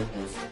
Thank you.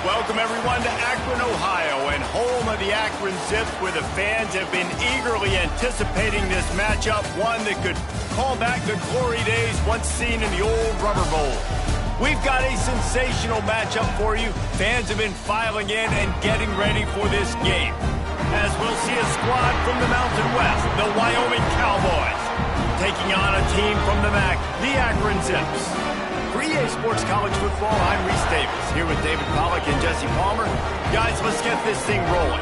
Welcome, everyone, to Akron, Ohio, and home of the Akron Zips, where the fans have been eagerly anticipating this matchup, one that could call back the glory days once seen in the old Rubber Bowl. We've got a sensational matchup for you. Fans have been filing in and getting ready for this game, as we'll see a squad from the Mountain West, the Wyoming Cowboys, taking on a team from the MAC, the Akron Zips. For EA Sports College Football, I'm Reese Davis, here with David Pollack and Jesse Palmer. Guys, let's get this thing rolling.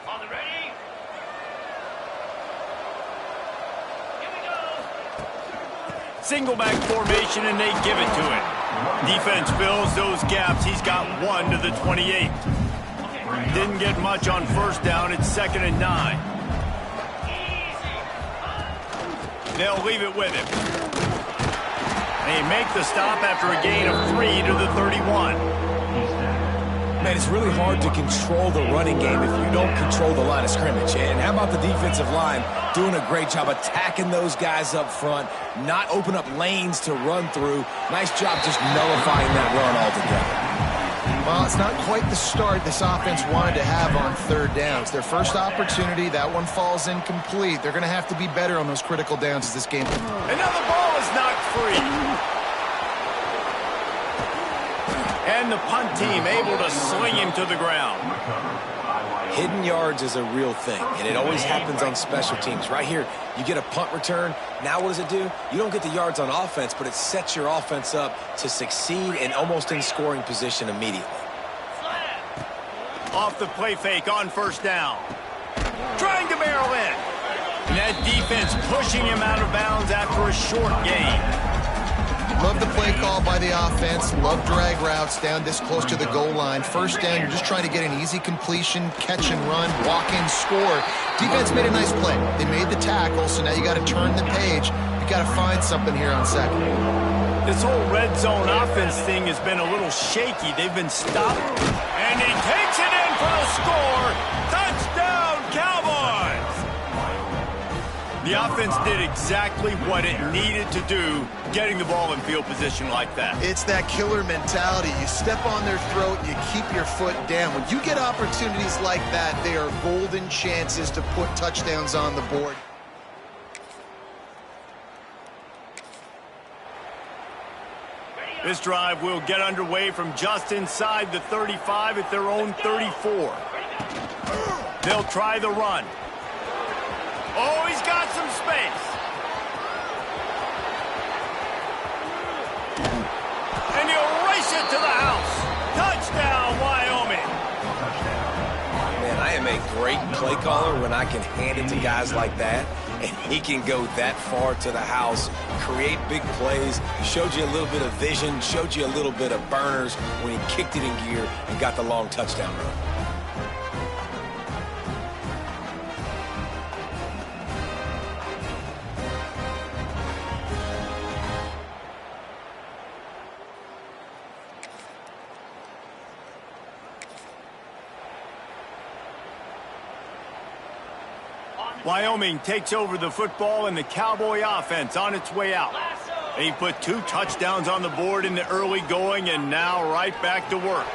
On the ready? Here we go. Single back formation, and they give it to it. Defense fills those gaps. He's got 1 to the 28. Didn't get much on first down. It's 2nd and 9. They'll leave it with him. They make the stop after a gain of 3 to the 31. Man, it's really hard to control the running game if you don't control the line of scrimmage. And how about the defensive line doing a great job attacking those guys up front, not open up lanes to run through. Nice job just nullifying that run altogether. Well, it's not quite the start this offense wanted to have on third downs. Their first opportunity, that one falls incomplete. They're going to have to be better on those critical downs as this game. And now the ball is knocked free. And the punt team able to sling him to the ground. Hidden yards is a real thing, and it always happens on special teams. Right here, you get a punt return. Now what does it do? You don't get the yards on offense, but it sets your offense up to succeed and almost in scoring position immediately. Off the play fake on first down. Trying to barrel in. And that defense pushing him out of bounds after a short gain. Love the play call by the offense. Love drag routes down this close to the goal line. First down, you're just trying to get an easy completion, catch and run, walk in, score. Defense made a nice play. They made the tackle, so now you got to turn the page. You got to find something here on second. This whole red zone offense thing has been a little shaky. They've been stopped. And he takes it in for the score. Touchdown, Cowboys! The offense did exactly what it needed to do, getting the ball in field position like that. It's that killer mentality. You step on their throat, you keep your foot down. When you get opportunities like that, they are golden chances to put touchdowns on the board. This drive will get underway from just inside the 35 at their own 34. They'll try the run. Oh, he's got some space. And he'll race it to the house. Touchdown, Wyoming. Man, I am a great play caller when I can hand it to guys like that, and he can go that far to the house, create big plays, showed you a little bit of vision, showed you a little bit of burners when he kicked it in gear and got the long touchdown run. Wyoming takes over the football, and the Cowboy offense on its way out. They put 2 touchdowns on the board in the early going, and now right back to work.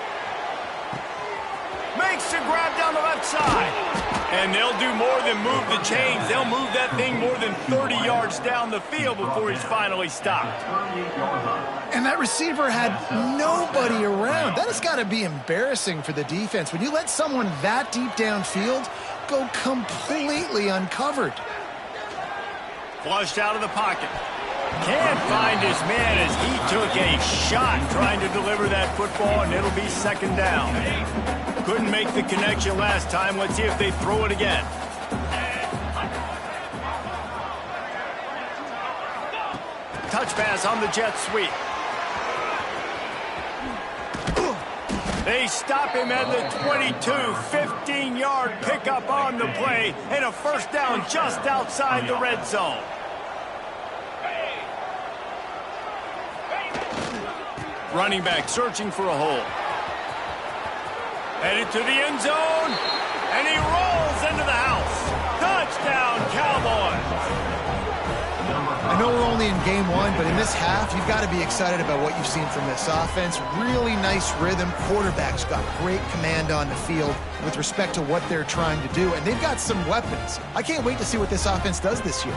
Makes the grab down the left side. And they'll do more than move the chains. They'll move that thing more than 30 yards down the field before he's finally stopped. And that receiver had nobody around. That has got to be embarrassing for the defense. When you let someone that deep downfield go completely uncovered. Flushed out of the pocket. Can't find his man as he took a shot trying to deliver that football, and it'll be 2nd down. Couldn't make the connection last time. Let's see if they throw it again. Touch pass on the jet sweep. They stop him at the 22, 15-yard pickup on the play, and a first down just outside the red zone. Running back searching for a hole. Headed to the end zone, and he rolls into the house. Touchdown, Cowboys. I know we're only in game one, but in this half, you've got to be excited about what you've seen from this offense. Really nice rhythm. Quarterback's got great command on the field with respect to what they're trying to do, and they've got some weapons. I can't wait to see what this offense does this year.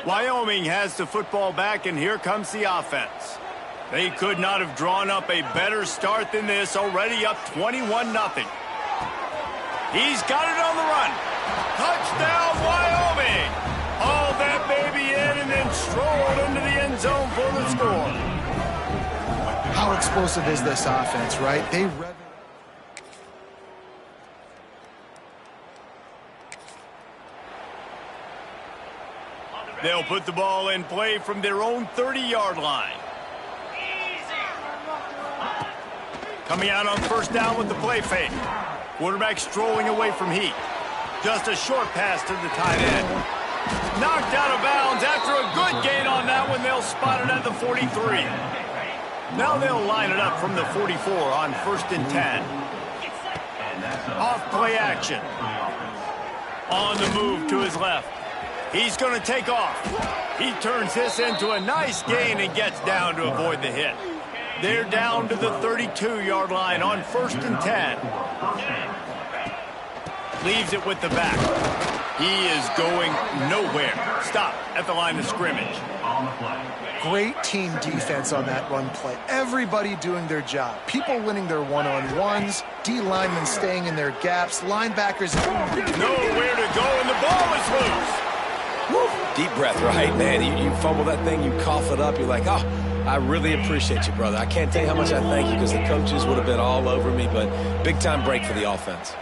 Wyoming has the football back, and here comes the offense. They could not have drawn up a better start than this, already up 21-0. He's got it on the run. Touchdown, Wyoming. Hauled that baby in and then strolled into the end zone for the score. How explosive is this offense, right? They'll put the ball in play from their own 30-yard line. Coming out on first down with the play fake. Quarterback strolling away from heat. Just a short pass to the tight end. Knocked out of bounds after a good gain on that one. They'll spot it at the 43. Now they'll line it up from the 44 on 1st and 10. Off play action. On the move to his left. He's going to take off. He turns this into a nice gain and gets down to avoid the hit. They're down to the 32-yard line on 1st and 10. Leaves it with the back. He is going nowhere. Stop at the line of scrimmage. Great team defense on that run play. Everybody doing their job. People winning their one-on-ones. D linemen staying in their gaps. Linebackers nowhere to go, and the ball is loose. Woo. Deep breath, right, man? You fumble that thing, you cough it up, you're like, oh, I really appreciate you, brother. I can't tell you how much I thank you because the coaches would have been all over me, but big-time break for the offense.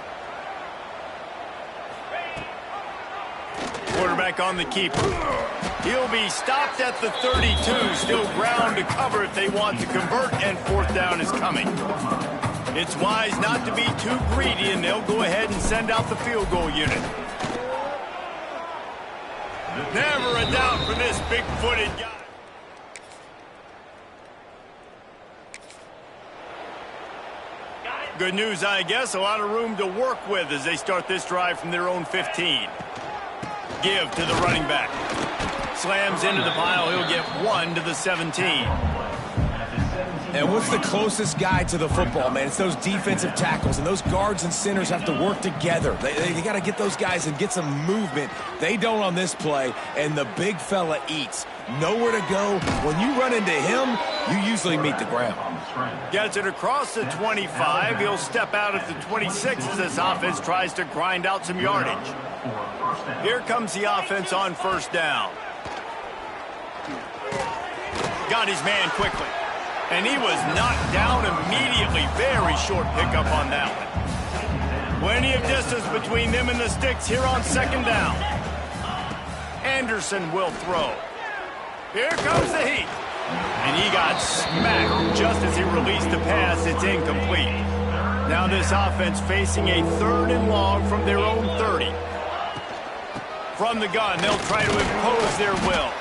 Quarterback on the keeper. He'll be stopped at the 32. Still ground to cover if they want to convert, and 4th down is coming. It's wise not to be too greedy, and they'll go ahead and send out the field goal unit. Never a doubt for this big-footed guy. Good news, I guess. A lot of room to work with as they start this drive from their own 15. Give to the running back. Slams into the pile. He'll get 1 to the 17. And what's the closest guy to the football, man? It's those defensive tackles, and those guards and centers have to work together. They got to get those guys and get some movement. They don't on this play, and the big fella eats. Nowhere to go. When you run into him, you usually meet the ground. Gets it across the 25. He'll step out at the 26 as this offense tries to grind out some yardage. Here comes the offense on 1st down. Got his man quickly. And he was knocked down immediately. Very short pickup on that one. Plenty of distance between them and the sticks here on 2nd down. Anderson will throw. Here comes the heat. And he got smacked just as he released the pass. It's incomplete. Now this offense facing a 3rd and long from their own 30. From the gun, they'll try to impose their will.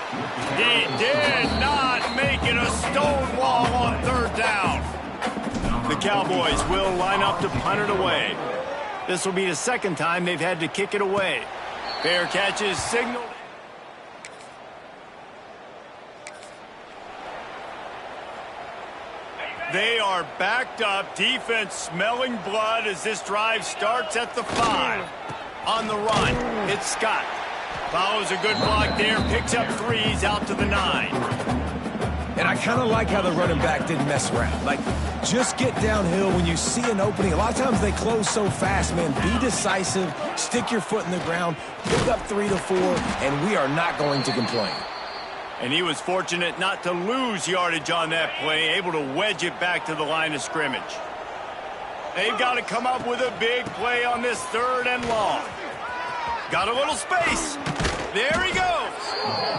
He did not make it a stone wall on 3rd down. The Cowboys will line up to punt it away. This will be the 2nd time they've had to kick it away. Fair catch is signaled. They are backed up. Defense smelling blood as this drive starts at the 5. On the run, it's Scott. Follows a good block there, picks up 3s out to the 9. And I kind of like how the running back didn't mess around. Like, just get downhill when you see an opening. A lot of times they close so fast, man. Be decisive, stick your foot in the ground, pick up 3 to 4, and we are not going to complain. And he was fortunate not to lose yardage on that play, able to wedge it back to the line of scrimmage. They've got to come up with a big play on this 3rd and long. Got a little space. There he goes.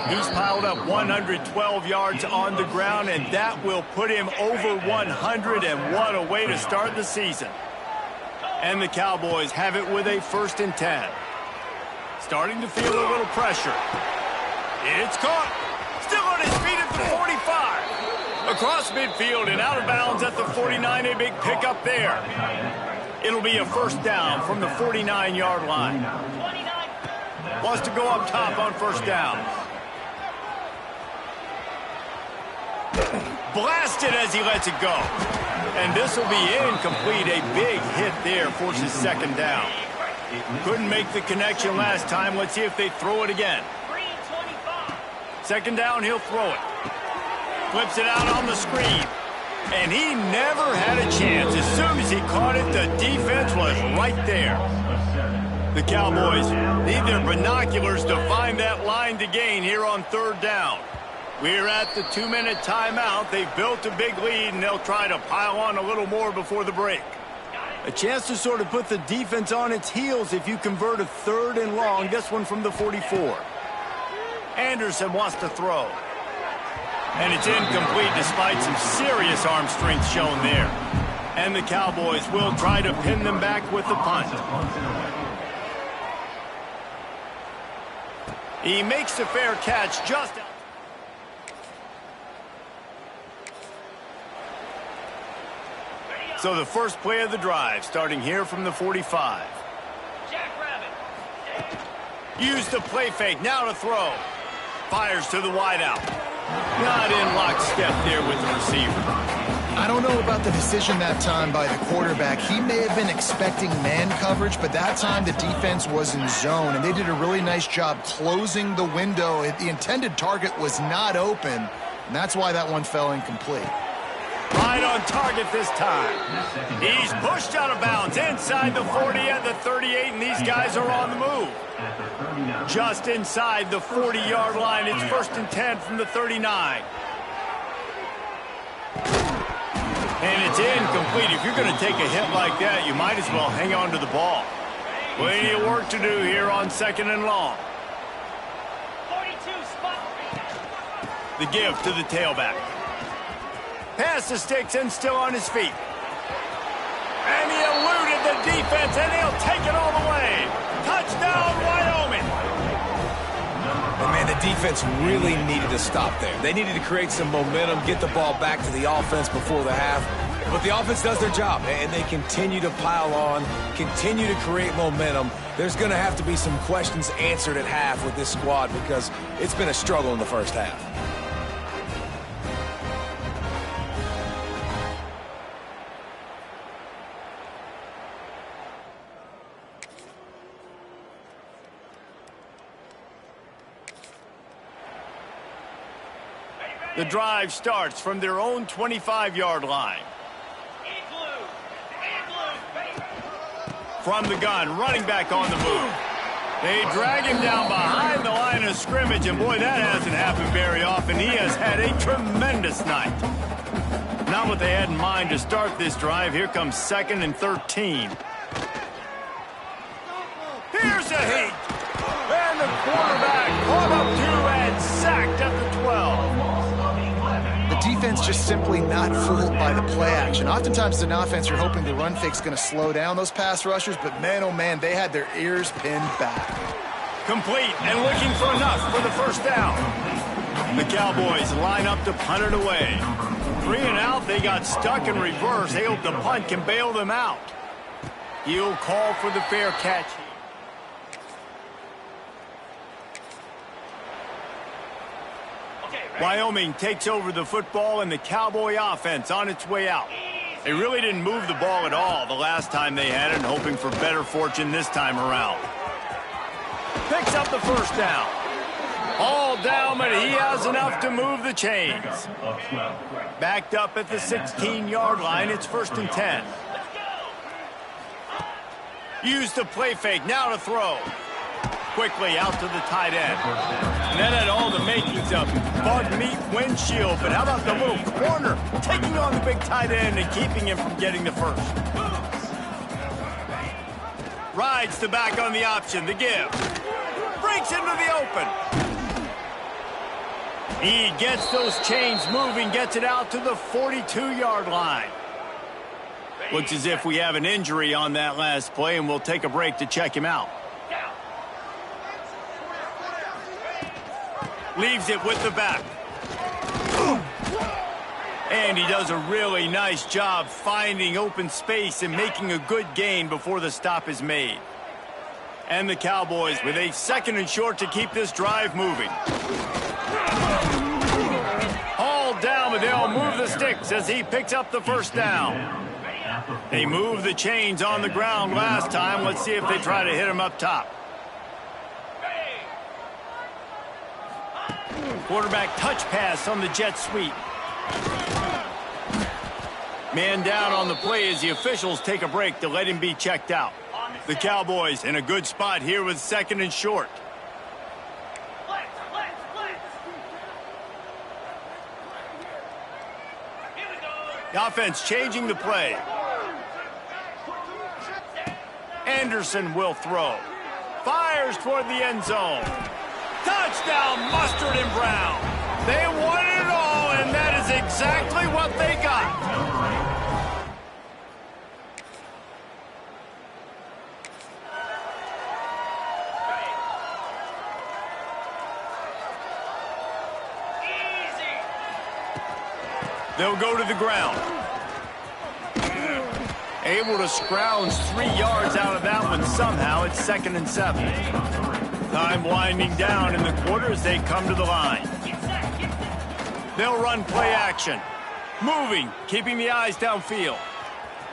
He's piled up 112 yards on the ground, and that will put him over 100, and what a way to start the season. And the Cowboys have it with a 1st and 10. Starting to feel a little pressure. It's caught. Still on his feet at the 45. Across midfield and out of bounds at the 49. A big pickup there. It'll be a first down from the 49-yard line. Wants to go up top on first down. Blasted as he lets it go. And this will be incomplete. A big hit there forces second down. Couldn't make the connection last time. Let's see if they throw it again. Second down, he'll throw it. Flips it out on the screen. And he never had a chance. As soon as he caught it, the defense was right there. The Cowboys need their binoculars to find that line to gain here on third down. We're at the 2-minute timeout. They've built a big lead, and they'll try to pile on a little more before the break. A chance to sort of put the defense on its heels if you convert a third and long. This one from the 44. Anderson wants to throw. And it's incomplete despite some serious arm strength shown there. And the Cowboys will try to pin them back with the punt. He makes the fair catch just out. So the first play of the drive, starting here from the 45. Use the play fake, now to throw. Fires to the wideout. Not in lockstep there with the receiver. I don't know about the decision that time by the quarterback. He may have been expecting man coverage, but that time the defense was in zone, and they did a really nice job closing the window. The intended target was not open, and that's why that one fell incomplete. Right on target this time. He's pushed out of bounds inside the 40 and the 38, and these guys are on the move. Just inside the 40-yard line. It's 1st and 10 from the 39. And it's incomplete. If you're going to take a hit like that, you might as well hang on to the ball. Plenty of work to do here on 2nd and long. 42 spot. The give to the tailback. Pass the sticks and still on his feet. And he eluded the defense, and he'll take it all the way. Touchdown, Wyoming. And man, the defense really needed to stop there. They needed to create some momentum, get the ball back to the offense before the half. But the offense does their job, and they continue to pile on, continue to create momentum. There's going to have to be some questions answered at half with this squad because it's been a struggle in the first half. The drive starts from their own 25-yard line. From the gun, running back on the move. They drag him down behind the line of scrimmage, and boy, that hasn't happened very often. He has had a tremendous night. Not what they had in mind to start this drive. Here comes 2nd and 13. Here's a heat. And the quarterback caught up to and sacked at the 12. Defense just simply not fooled by the play action. Oftentimes, as an offense, you're hoping the run fake's going to slow down those pass rushers, but man, oh man, they had their ears pinned back. Complete and looking for enough for the first down. The Cowboys line up to punt it away. 3 and out, they got stuck in reverse. They hope the punt can bail them out. He'll call for the fair catch. Wyoming takes over the football, and the Cowboy offense on its way out. They really didn't move the ball at all the last time they had it, and hoping for better fortune this time around. Picks up the first down. All down, but he has enough to move the chains. Backed up at the 16-yard line. It's 1st and 10. Use the play fake. Now to throw. Quickly out to the tight end. And that had all the makings of bug meat windshield. But how about the little corner taking on the big tight end and keeping him from getting the first? Rides the back on the option. The give. Breaks into the open. He gets those chains moving, gets it out to the 42-yard line. Looks as if we have an injury on that last play, and we'll take a break to check him out. Leaves it with the back. And he does a really nice job finding open space and making a good gain before the stop is made. And the Cowboys with a 2nd and short to keep this drive moving. Hauled down, but they'll move the sticks as he picks up the first down. They moved the chains on the ground last time. Let's see if they try to hit him up top. Quarterback touch pass on the jet sweep. Man down on the play as the officials take a break to let him be checked out. The Cowboys in a good spot here with 2nd and short. The offense changing the play. Anderson will throw. Fires toward the end zone. Touchdown, Mustard and Brown. They wanted it all, and that is exactly what they got. They'll go to the ground. Able to scrounge 3 yards out of that one somehow. It's 2nd and 7. Time winding down in the quarter as they come to the line. They'll run play action. Moving, keeping the eyes downfield.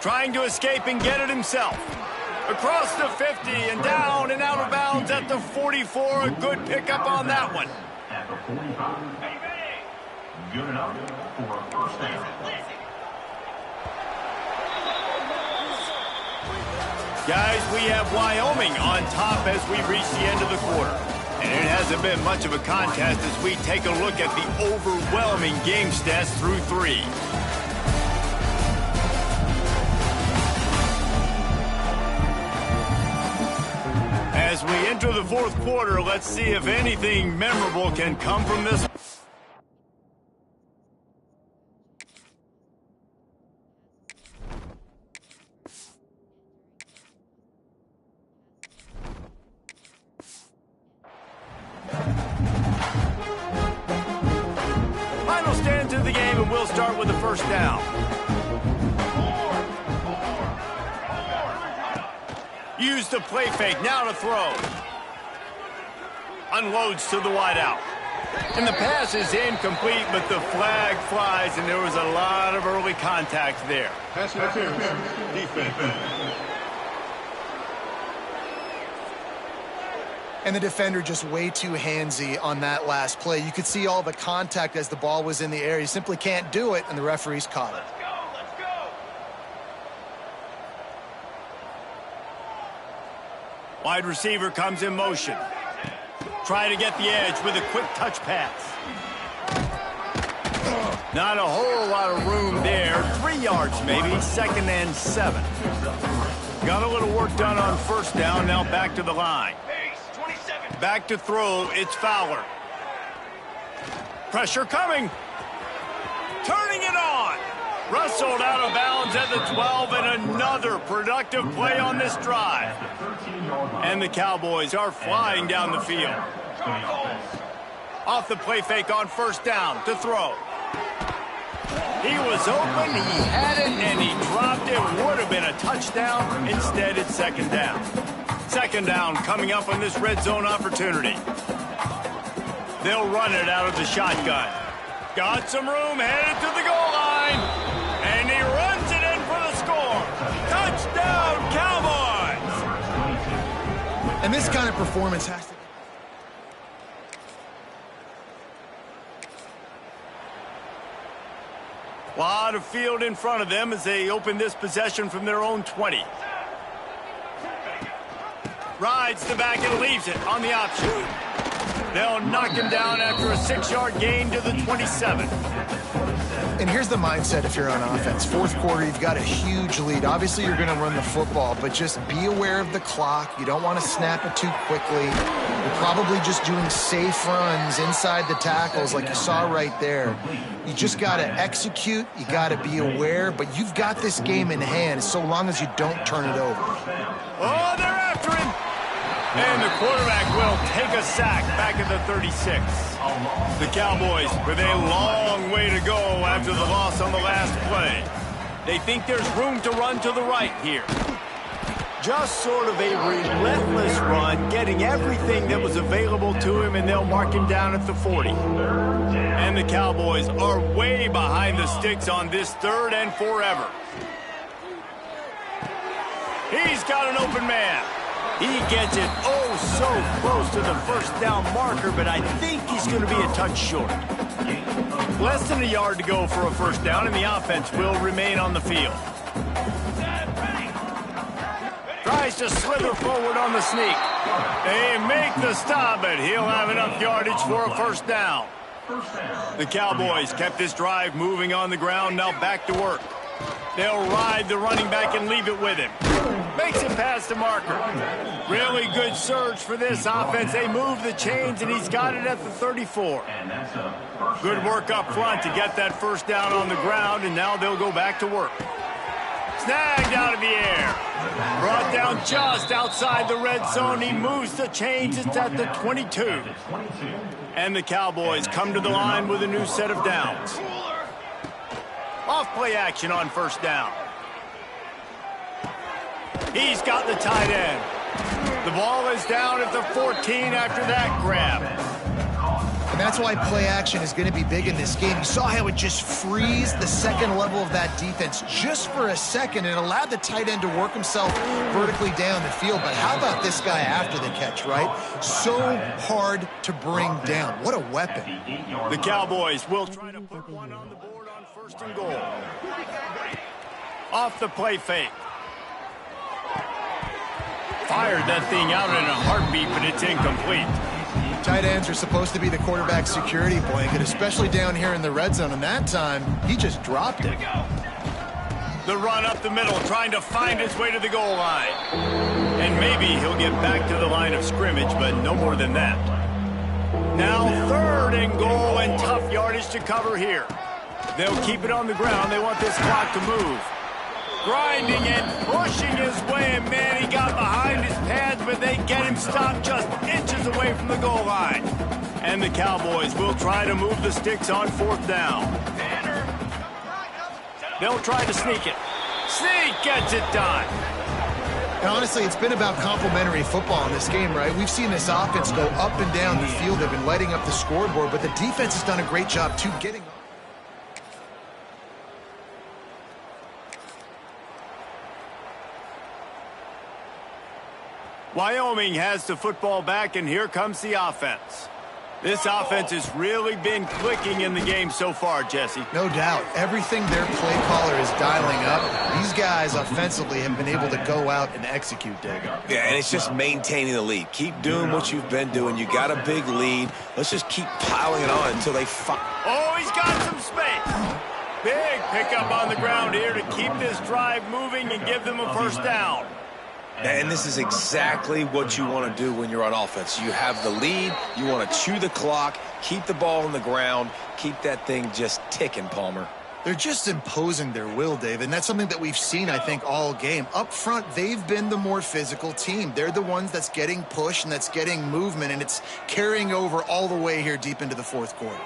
Trying to escape and get it himself. Across the 50 and down and out of bounds at the 44. A good pickup on that one. At the 45. Good enough for a first down. Guys, we have Wyoming on top as we reach the end of the quarter. And it hasn't been much of a contest as we take a look at the overwhelming game stats through 3. As we enter the 4th quarter, let's see if anything memorable can come from this. Final stands of the game, and we'll start with the first down. Use the play fake, now to throw. Unloads to the wideout. And the pass is incomplete, but the flag flies, and there was a lot of early contact there. Pass interference. Defense. And the defender just way too handsy on that last play. You could see all the contact as the ball was in the air. You simply can't do it, and the referees caught it. Let's go. Wide receiver comes in motion. Try to get the edge with a quick touch pass. Not a whole lot of room there. 3 yards maybe, 2nd and 7. Got a little work done on first down, now back to the line. Back to throw, it's Fowler. Pressure coming. Turning it on. Rustled out of bounds at the 12, and another productive play on this drive. And the Cowboys are flying down the field. Off the play fake on first down to throw. He was open, he had it, and he dropped it. Would have been a touchdown. Instead, it's 2nd down. 2nd down coming up on this red zone opportunity. They'll run it out of the shotgun. Got some room, headed to the goal line. And he runs it in for the score. Touchdown, Cowboys! And this kind of performance has to... A lot of field in front of them as they open this possession from their own 20. Rides the back and leaves it on the option. They'll knock him down after a 6-yard gain to the 27. And here's the mindset if you're on offense. 4th quarter, you've got a huge lead. Obviously, you're going to run the football, but just be aware of the clock. You don't want to snap it too quickly. You're probably just doing safe runs inside the tackles like you saw right there. You just got to execute. You got to be aware, but you've got this game in hand so long as you don't turn it over. Oh, they're after him. And the quarterback will take a sack back at the 36. The Cowboys with a long way to go after the loss on the last play. They think there's room to run to the right here. Just sort of a relentless run, getting everything that was available to him, and they'll mark him down at the 40. And the Cowboys are way behind the sticks on this 3rd and forever. He's got an open man. He gets it oh so close to the first down marker, but I think he's going to be a touch short. Less than a yard to go for a first down, and the offense will remain on the field. Tries to slither forward on the sneak. They make the stop, but he'll have enough yardage for a first down. The Cowboys kept this drive moving on the ground, now back to work. They'll ride the running back and leave it with him. Makes it past the marker. Really good surge for this offense. They move the chains, and he's got it at the 34. Good work up front to get that first down on the ground, and now they'll go back to work. Snagged out of the air. Brought down just outside the red zone. He moves the chains. It's at the 22. And the Cowboys come to the line with a new set of downs. Off play action on first down. He's got the tight end. The ball is down at the 14 after that grab. And that's why play action is going to be big in this game. You saw how it just frees the second level of that defense just for a second and allowed the tight end to work himself vertically down the field. But how about this guy after the catch, right? So hard to bring down. What a weapon. The Cowboys will try to put one on the board on 1st and goal. Off the play fake. Fired that thing out in a heartbeat, but it's incomplete. Tight ends are supposed to be the quarterback's security blanket, especially down here in the red zone, and that time, he just dropped it. The run up the middle, trying to find his way to the goal line. And maybe he'll get back to the line of scrimmage, but no more than that. Now 3rd and goal, and tough yardage to cover here. They'll keep it on the ground. They want this clock to move. Grinding and pushing his way, and man, he got behind his pads, but they get him stopped just inches away from the goal line. And the Cowboys will try to move the sticks on 4th down. They'll try to sneak it. Sneak gets it done. And honestly, it's been about complementary football in this game, right? We've seen this offense go up and down the field. They've been lighting up the scoreboard, but the defense has done a great job, too, getting... Wyoming has the football back, and here comes the offense. This offense has really been clicking in the game so far, Jesse. No doubt. Everything their play caller is dialing up, these guys offensively have been able to go out and execute, Dave. Yeah, and it's just maintaining the lead. Keep doing what you've been doing. You got a big lead. Let's just keep piling it on until they Oh, he's got some space. Big pickup on the ground here to keep this drive moving and give them a first down. And this is exactly what you want to do when you're on offense. You have the lead. You want to chew the clock, keep the ball on the ground, keep that thing just ticking, Palmer. They're just imposing their will, Dave, and that's something that we've seen, I think, all game. Up front, they've been the more physical team. They're the ones that's getting pushed and that's getting movement, and it's carrying over all the way here deep into the 4th quarter.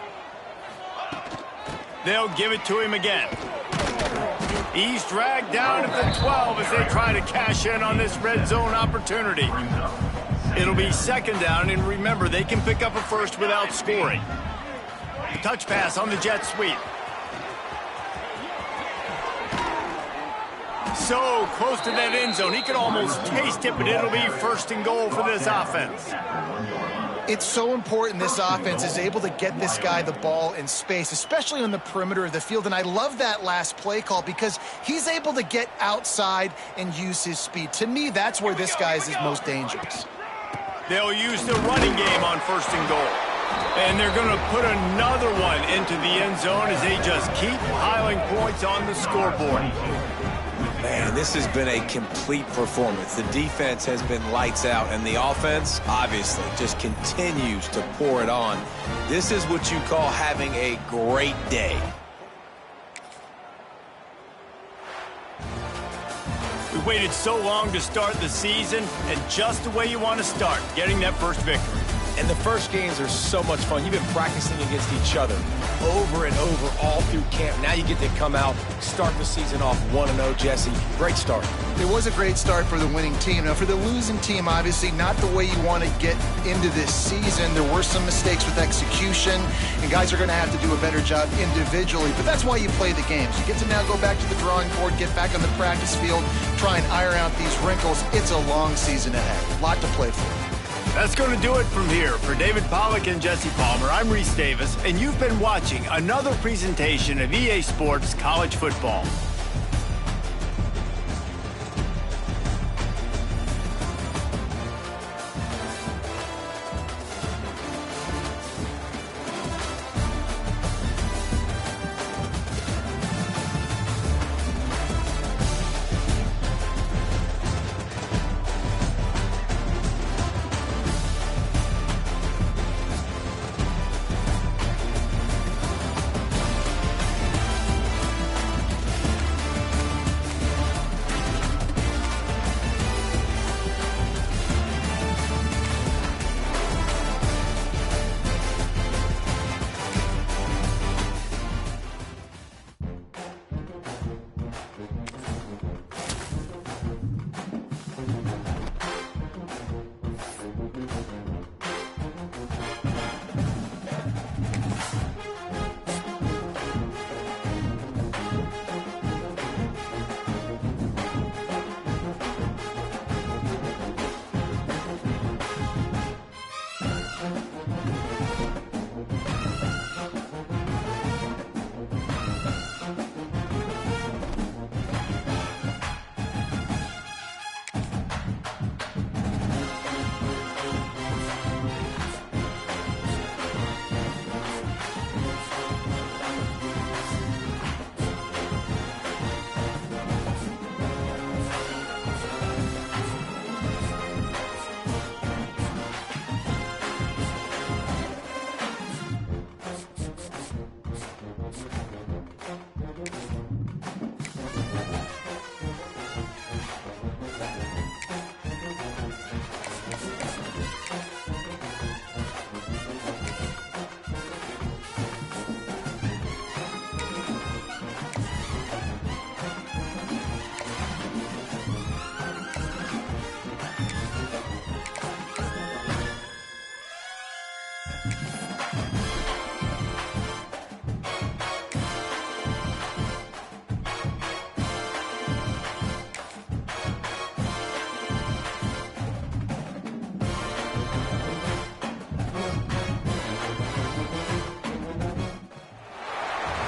They'll give it to him again. He's dragged down at the 12 as they try to cash in on this red zone opportunity. It'll be 2nd down, and remember, they can pick up a first without scoring. Touch pass on the jet sweep. So close to that end zone. He could almost taste it, but it'll be 1st and goal for this offense. It's so important this offense is able to get this guy the ball in space, especially on the perimeter of the field. And I love that last play call because he's able to get outside and use his speed. To me, that's where this guy is his most dangerous. They'll use the running game on 1st and goal. And they're going to put another one into the end zone as they just keep piling points on the scoreboard. Man, this has been a complete performance. The defense has been lights out, and the offense, obviously, just continues to pour it on. This is what you call having a great day. waited so long to start the season, and just the way you want to start, getting that first victory. And the first games are so much fun. You've been practicing against each other over and over all through camp. Now you get to come out, start the season off 1-0, Jesse. Great start. It was a great start for the winning team. Now, for the losing team, obviously not the way you want to get into this season. There were some mistakes with execution, and guys are going to have to do a better job individually. But that's why you play the games. You get to now go back to the drawing board, get back on the practice field, try and iron out these wrinkles. It's a long season ahead. A lot to play for. That's going to do it from here. For David Pollack and Jesse Palmer, I'm Reese Davis, and you've been watching another presentation of EA Sports College Football.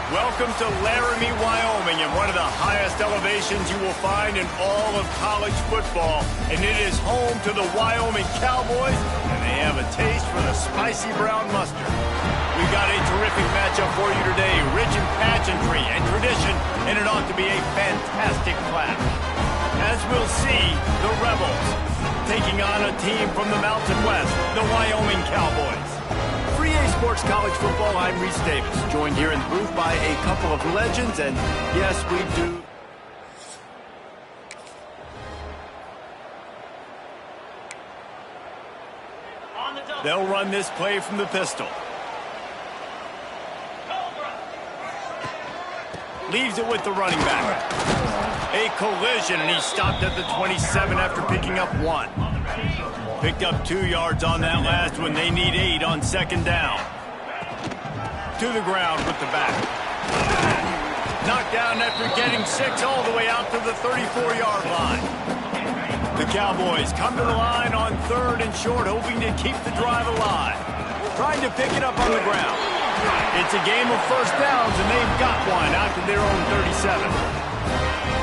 Welcome to Laramie, Wyoming, and one of the highest elevations you will find in all of college football. And it is home to the Wyoming Cowboys, and they have a taste for the spicy brown mustard. We got a terrific matchup for you today, rich in pageantry and tradition, and it ought to be a fantastic clash. As we'll see, the Rebels taking on a team from the Mountain West, the Wyoming Cowboys. For EA Sports College Football, I'm Reese Davis, joined here in the booth by a couple of legends, and yes, we do. They'll run this play from the pistol. Leaves it with the running back. A collision, and he stopped at the 27 after picking up 1. Picked up 2 yards on that last one. They need 8 on second down. To the ground with the back. Knocked down after getting 6 all the way out to the 34-yard line. The Cowboys come to the line on 3rd and short, hoping to keep the drive alive. Trying to pick it up on the ground. It's a game of first downs, and they've got one out to their own 37.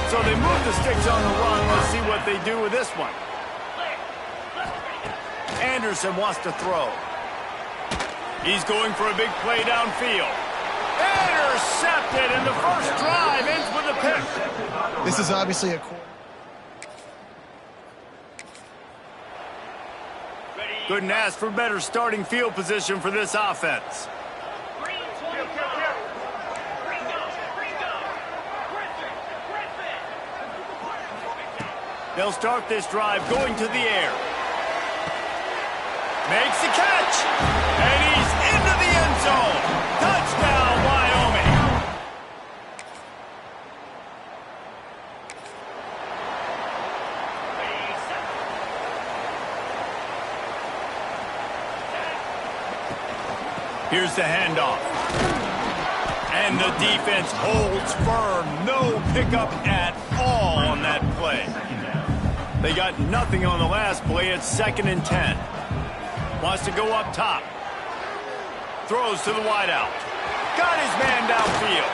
So they move the sticks on the run. Let's see what they do with this one. Anderson wants to throw. He's going for a big play downfield. Intercepted, and the first drive ends with a pick. This is obviously a couldn't ask for better starting field position for this offense. They'll start this drive going to the air. Makes the catch. And he's into the end zone. Touchdown, Wyoming. Here's the handoff. And the defense holds firm. No pickup at all on that play. They got nothing on the last play. It's 2nd and 10. Wants to go up top. Throws to the wideout. Got his man downfield.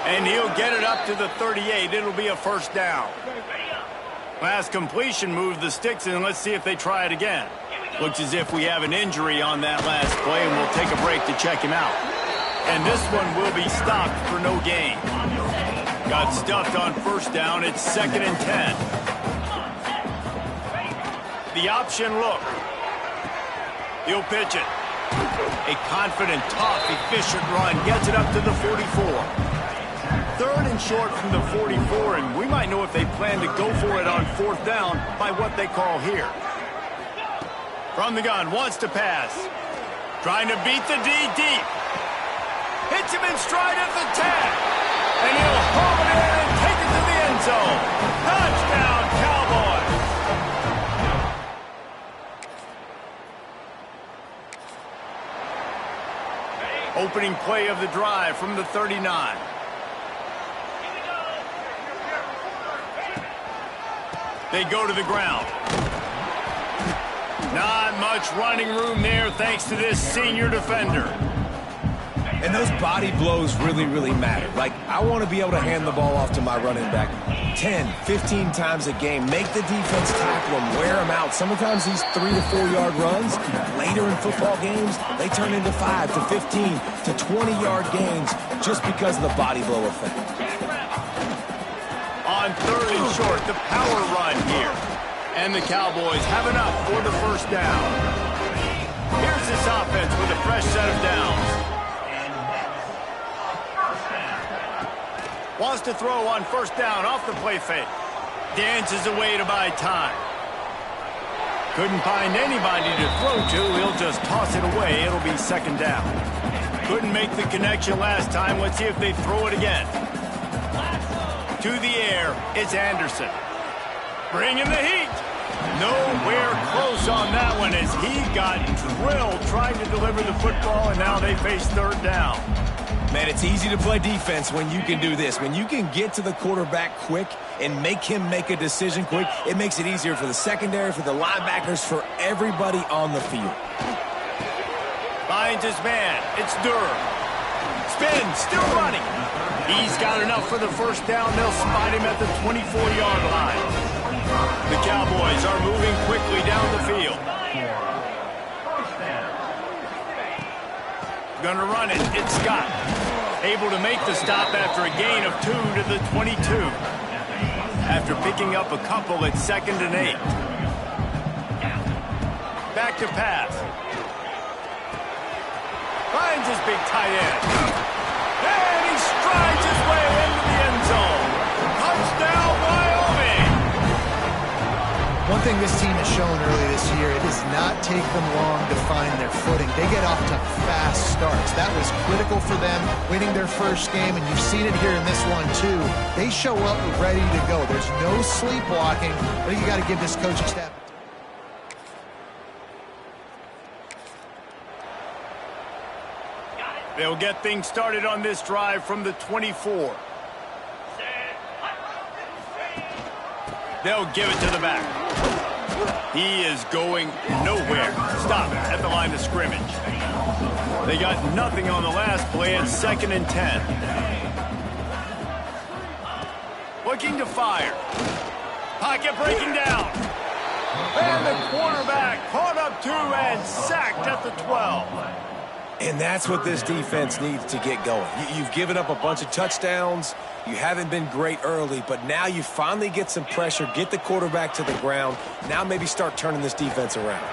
And he'll get it up to the 38. It'll be a first down. Last completion moved the sticks in. Let's see if they try it again. Looks as if we have an injury on that last play, and we'll take a break to check him out. And this one will be stopped for no gain. Got stuffed on first down. It's 2nd and 10. The option look. He'll pitch it. A confident, tough, efficient run. Gets it up to the 44. 3rd and short from the 44, and we might know if they plan to go for it on 4th down by what they call here. From the gun, wants to pass. Trying to beat the D deep. Hits him in stride at the 10. And he'll haul it in and take it to the end zone. Touchdown, Cowboys. Opening play of the drive from the 39. They go to the ground. Not much running room there thanks to this senior defender. And those body blows really, really matter. Like, I want to be able to hand the ball off to my running back 10, 15 times a game. Make the defense tackle him, wear him out. Sometimes these 3 to 4 yard runs, later in football games, they turn into 5 to 15 to 20 yard gains just because of the body blow effect. On 3rd and short, the power run here. And the Cowboys have enough for the first down. Here's this offense with a fresh set of downs. Wants to throw on first down off the play fake. Dances away to buy time. Couldn't find anybody to throw to. He'll just toss it away. It'll be 2nd down. Couldn't make the connection last time. Let's see if they throw it again. To the air, it's Anderson. Bringing the heat. Nowhere close on that one as he got drilled trying to deliver the football, and now they face 3rd down. Man, it's easy to play defense when you can do this. When you can get to the quarterback quick and make him make a decision quick, it makes it easier for the secondary, for the linebackers, for everybody on the field. Finds his man. It's Durham. Spin, still running. He's got enough for the first down. They'll spot him at the 24-yard line. The Cowboys are moving quickly down the field. Gonna run it. It's Scott. Able to make the stop after a gain of 2 to the 22. After picking up a couple at 2nd and 8. Back to pass. Finds his big tight end. And he strides his way into the end zone. Touchdown, Wyoming! One thing this team has shown early this year, it does not take them long to find their footing. They get off to fast starts. That was critical for them, winning their first game, and you've seen it here in this one too. They show up ready to go. There's no sleepwalking. I think you got to give this coaching staff. They'll get things started on this drive from the 24. They'll give it to the back. He is going nowhere. Stop at the line of scrimmage. They got nothing on the last play. It's 2nd and 10. Looking to fire. Pocket breaking down. And the quarterback caught up 2 and sacked at the 12. And that's what this defense needs to get going. You've given up a bunch of touchdowns. You haven't been great early, but now you finally get some pressure, get the quarterback to the ground. Now maybe start turning this defense around.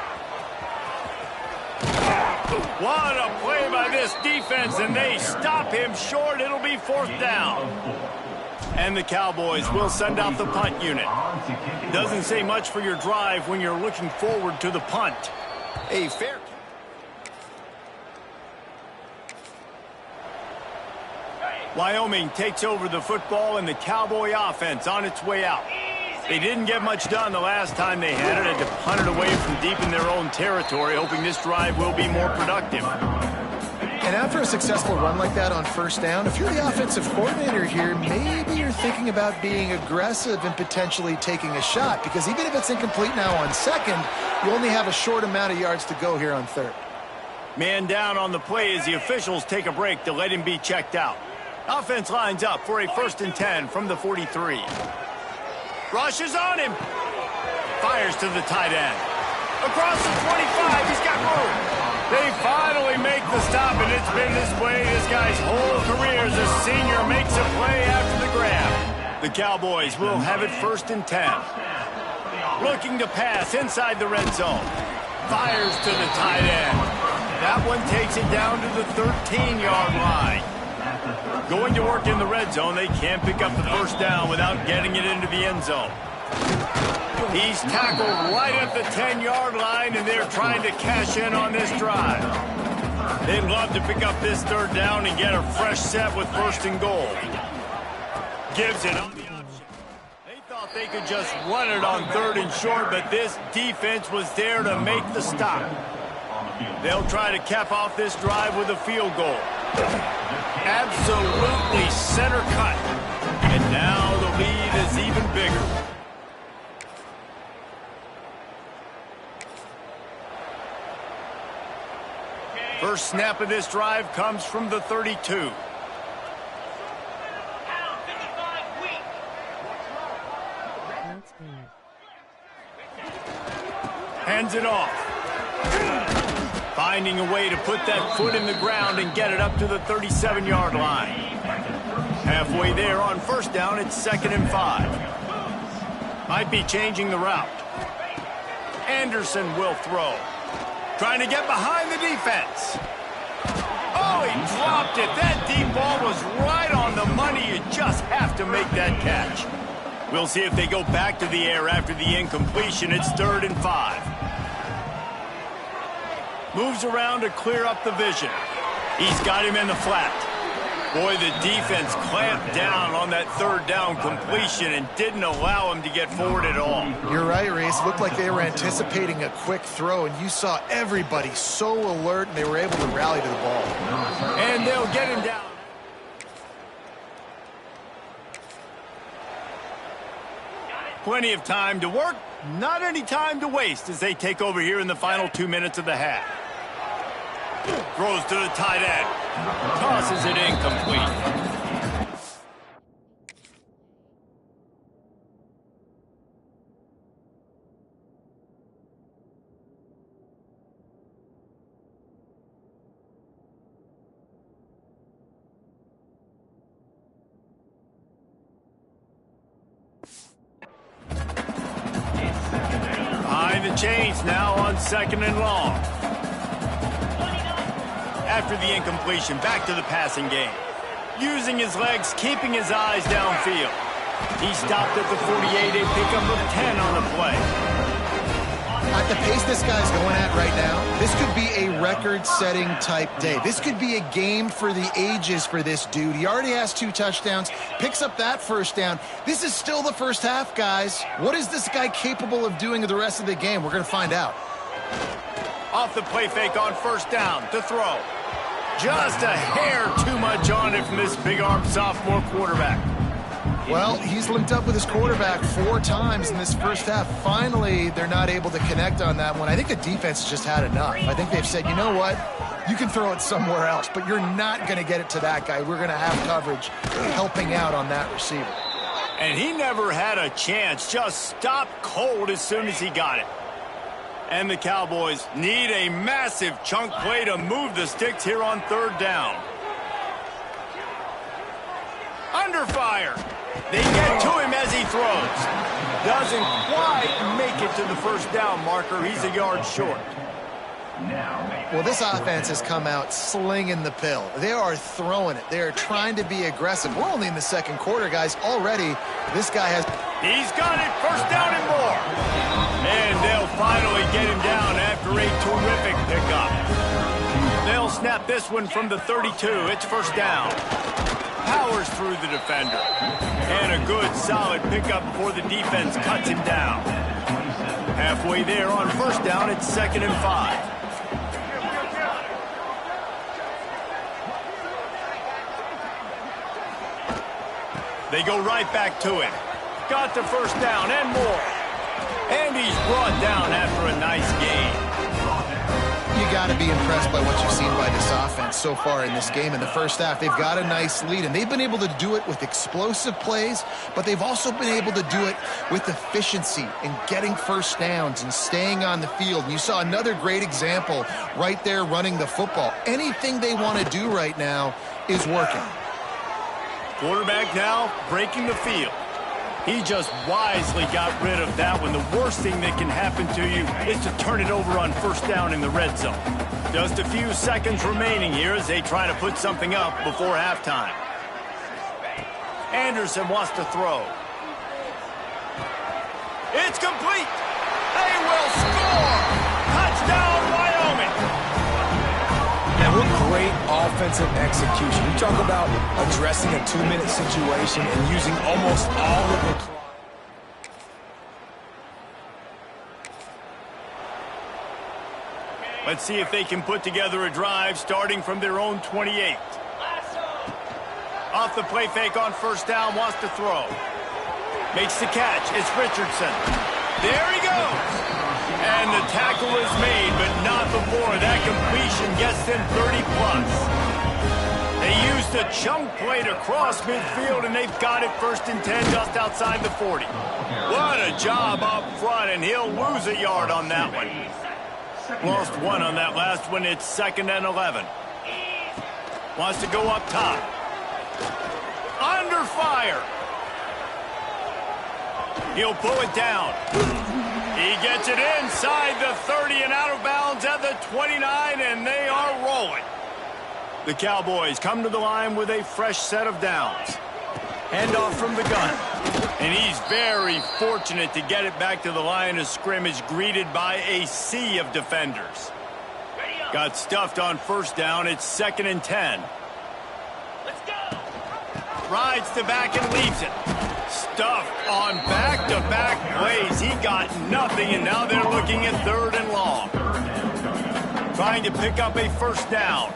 What a play by this defense, and they stop him short. It'll be 4th down. And the Cowboys will send out the punt unit. Doesn't say much for your drive when you're looking forward to the punt. A fair... Wyoming takes over the football and the Cowboy offense on its way out. They didn't get much done the last time they had it. Had to punt it away from deep in their own territory, hoping this drive will be more productive. And after a successful run like that on first down, if you're the offensive coordinator here, maybe you're thinking about being aggressive and potentially taking a shot, because even if it's incomplete now on second, you only have a short amount of yards to go here on third. Man down on the play as the officials take a break to let him be checked out. Offense lines up for a 1st and 10 from the 43. Rushes on him. Fires to the tight end. Across the 25, he's got room. They finally make the stop, and it's been this way this guy's whole career as a senior makes a play after the grab. The Cowboys will have it 1st and 10. Looking to pass inside the red zone. Fires to the tight end. That one takes it down to the 13-yard line. Going to work in the red zone, they can't pick up the 1st down without getting it into the end zone. He's tackled right at the 10-yard line, and they're trying to cash in on this drive. They'd love to pick up this 3rd down and get a fresh set with 1st and goal. Gives it on the option. They thought they could just run it on 3rd and short, but this defense was there to make the stop. They'll try to cap off this drive with a field goal. Absolutely center cut. And now the lead is even bigger. First snap of this drive comes from the 32. Hands it off. Finding a way to put that foot in the ground and get it up to the 37-yard line. Halfway there on 1st down, it's 2nd and 5. Might be changing the route. Anderson will throw. Trying to get behind the defense. Oh, he dropped it. That deep ball was right on the money. You just have to make that catch. We'll see if they go back to the air after the incompletion. It's 3rd and 5. Moves around to clear up the vision. He's got him in the flat. Boy, the defense clamped down on that 3rd down completion and didn't allow him to get forward at all. You're right, Reese. Looked like they were anticipating a quick throw, and you saw everybody so alert, and they were able to rally to the ball. And they'll get him down. Plenty of time to work, not any time to waste as they take over here in the final 2 minutes of the half. Throws to the tight end. Tosses it incomplete. Behind the chains now on 2nd and long. After the incompletion, back to the passing game. Using his legs, keeping his eyes downfield. He stopped at the 48, a pickup of 10 on the play. At the pace this guy's going at right now, this could be a record-setting type day. This could be a game for the ages for this dude. He already has 2 touchdowns, picks up that 1st down. This is still the 1st half, guys. What is this guy capable of doing the rest of the game? We're going to find out. Off the play fake on 1st down to throw. Just a hair too much on it from this big-armed sophomore quarterback. Well, he's linked up with his quarterback 4 times in this 1st half. Finally, they're not able to connect on that one. I think the defense has just had enough. I think they've said, you know what? You can throw it somewhere else, but you're not going to get it to that guy. We're going to have coverage helping out on that receiver. And he never had a chance. Just stopped cold as soon as he got it. And the Cowboys need a massive chunk play to move the sticks here on 3rd down. Under fire. They get to him as he throws. Doesn't quite make it to the 1st down marker. He's a yard short. Well, this offense has come out slinging the pill. They are throwing it. They are trying to be aggressive. We're only in the second quarter, guys. Already, this guy has... He's got it. First down and more. And they'll finally get him down after a terrific pickup. They'll snap this one from the 32. It's first down. Powers through the defender. And a good, solid pickup before the defense cuts him down. Halfway there on first down, it's 2nd and 5. They go right back to it. Got the first down and more. And he's brought down after a nice gain. You got to be impressed by what you've seen by this offense so far in this game. In the first half, they've got a nice lead, and they've been able to do it with explosive plays, but they've also been able to do it with efficiency and getting first downs and staying on the field. And you saw another great example right there running the football. Anything they want to do right now is working. Quarterback now breaking the field. He just wisely got rid of that one. The worst thing that can happen to you is to turn it over on first down in the red zone. Just a few seconds remaining here as they try to put something up before halftime. Anderson wants to throw. It's complete. They will score. Touchdown, Wyoming. And what great offensive execution. You talk about addressing a 2-minute situation and using almost all of the clock. Let's see if they can put together a drive starting from their own 28. Off the play fake on first down, wants to throw. Makes the catch. It's Richardson. There he goes. And the tackle is made, but not before that completion gets them 30-plus. They used a chunk play to cross midfield, and they've got it 1st and 10 just outside the 40. What a job up front, and he'll lose a yard on that one. Lost one on that last one. It's 2nd and 11. Wants to go up top. Under fire. He'll pull it down. He gets it inside the 30 and out of bounds at the 29, and they are rolling. The Cowboys come to the line with a fresh set of downs. Handoff from the gun. And he's very fortunate to get it back to the line of scrimmage, greeted by a sea of defenders. Got stuffed on first down. It's 2nd and 10. Let's go. Rides the back and leaves it. Stuffed on back-to-back plays. He got nothing, and now they're looking at 3rd and long. Trying to pick up a first down.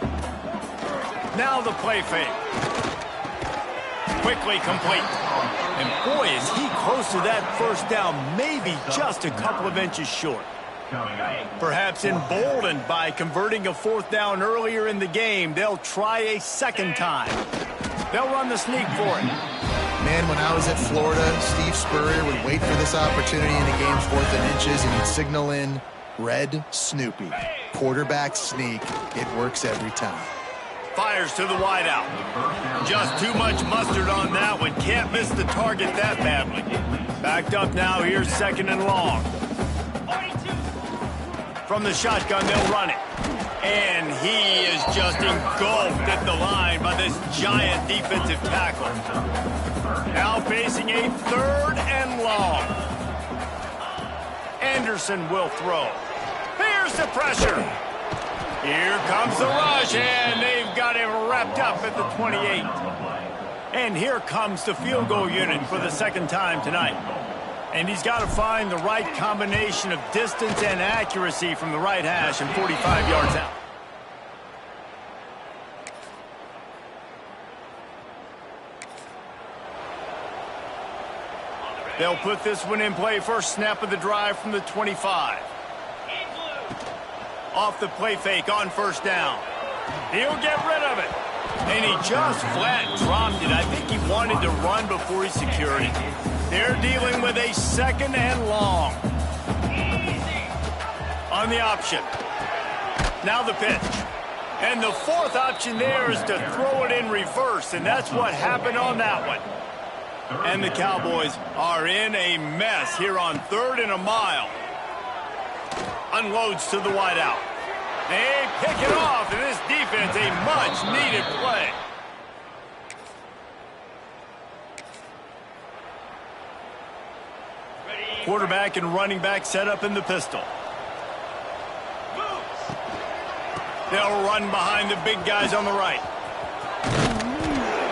Now the play fake. Quickly complete. And boy, is he close to that first down, maybe just a couple of inches short. Perhaps emboldened by converting a 4th down earlier in the game, they'll try a second time. They'll run the sneak for it. Man, when I was at Florida, Steve Spurrier would wait for this opportunity in the game's 4th and inches, and he'd signal in Red Snoopy. Quarterback sneak. It works every time. Fires to the wideout. Just too much mustard on that one. Can't miss the target that badly. Backed up now. Here's 2nd and long. 42. From the shotgun, they'll run it. And he is just engulfed at the line by this giant defensive tackle. Now facing a 3rd and long. Anderson will throw. Here's the pressure. Here comes the rush, and they've got him wrapped up at the 28. And here comes the field goal unit for the 2nd time tonight. And he's got to find the right combination of distance and accuracy from the right hash and 45 yards out. They'll put this one in play. First snap of the drive from the 25. Off the play fake on first down. He'll get rid of it. And he just flat dropped it. I think he wanted to run before he secured it. They're dealing with a 2nd and long. On the option. Now the pitch. And the 4th option there is to throw it in reverse, and that's what happened on that one. And the Cowboys are in a mess here on 3rd and a mile. Unloads to the wideout. They pick it off, and this defense, a much-needed play. Quarterback and running back set up in the pistol. They'll run behind the big guys on the right.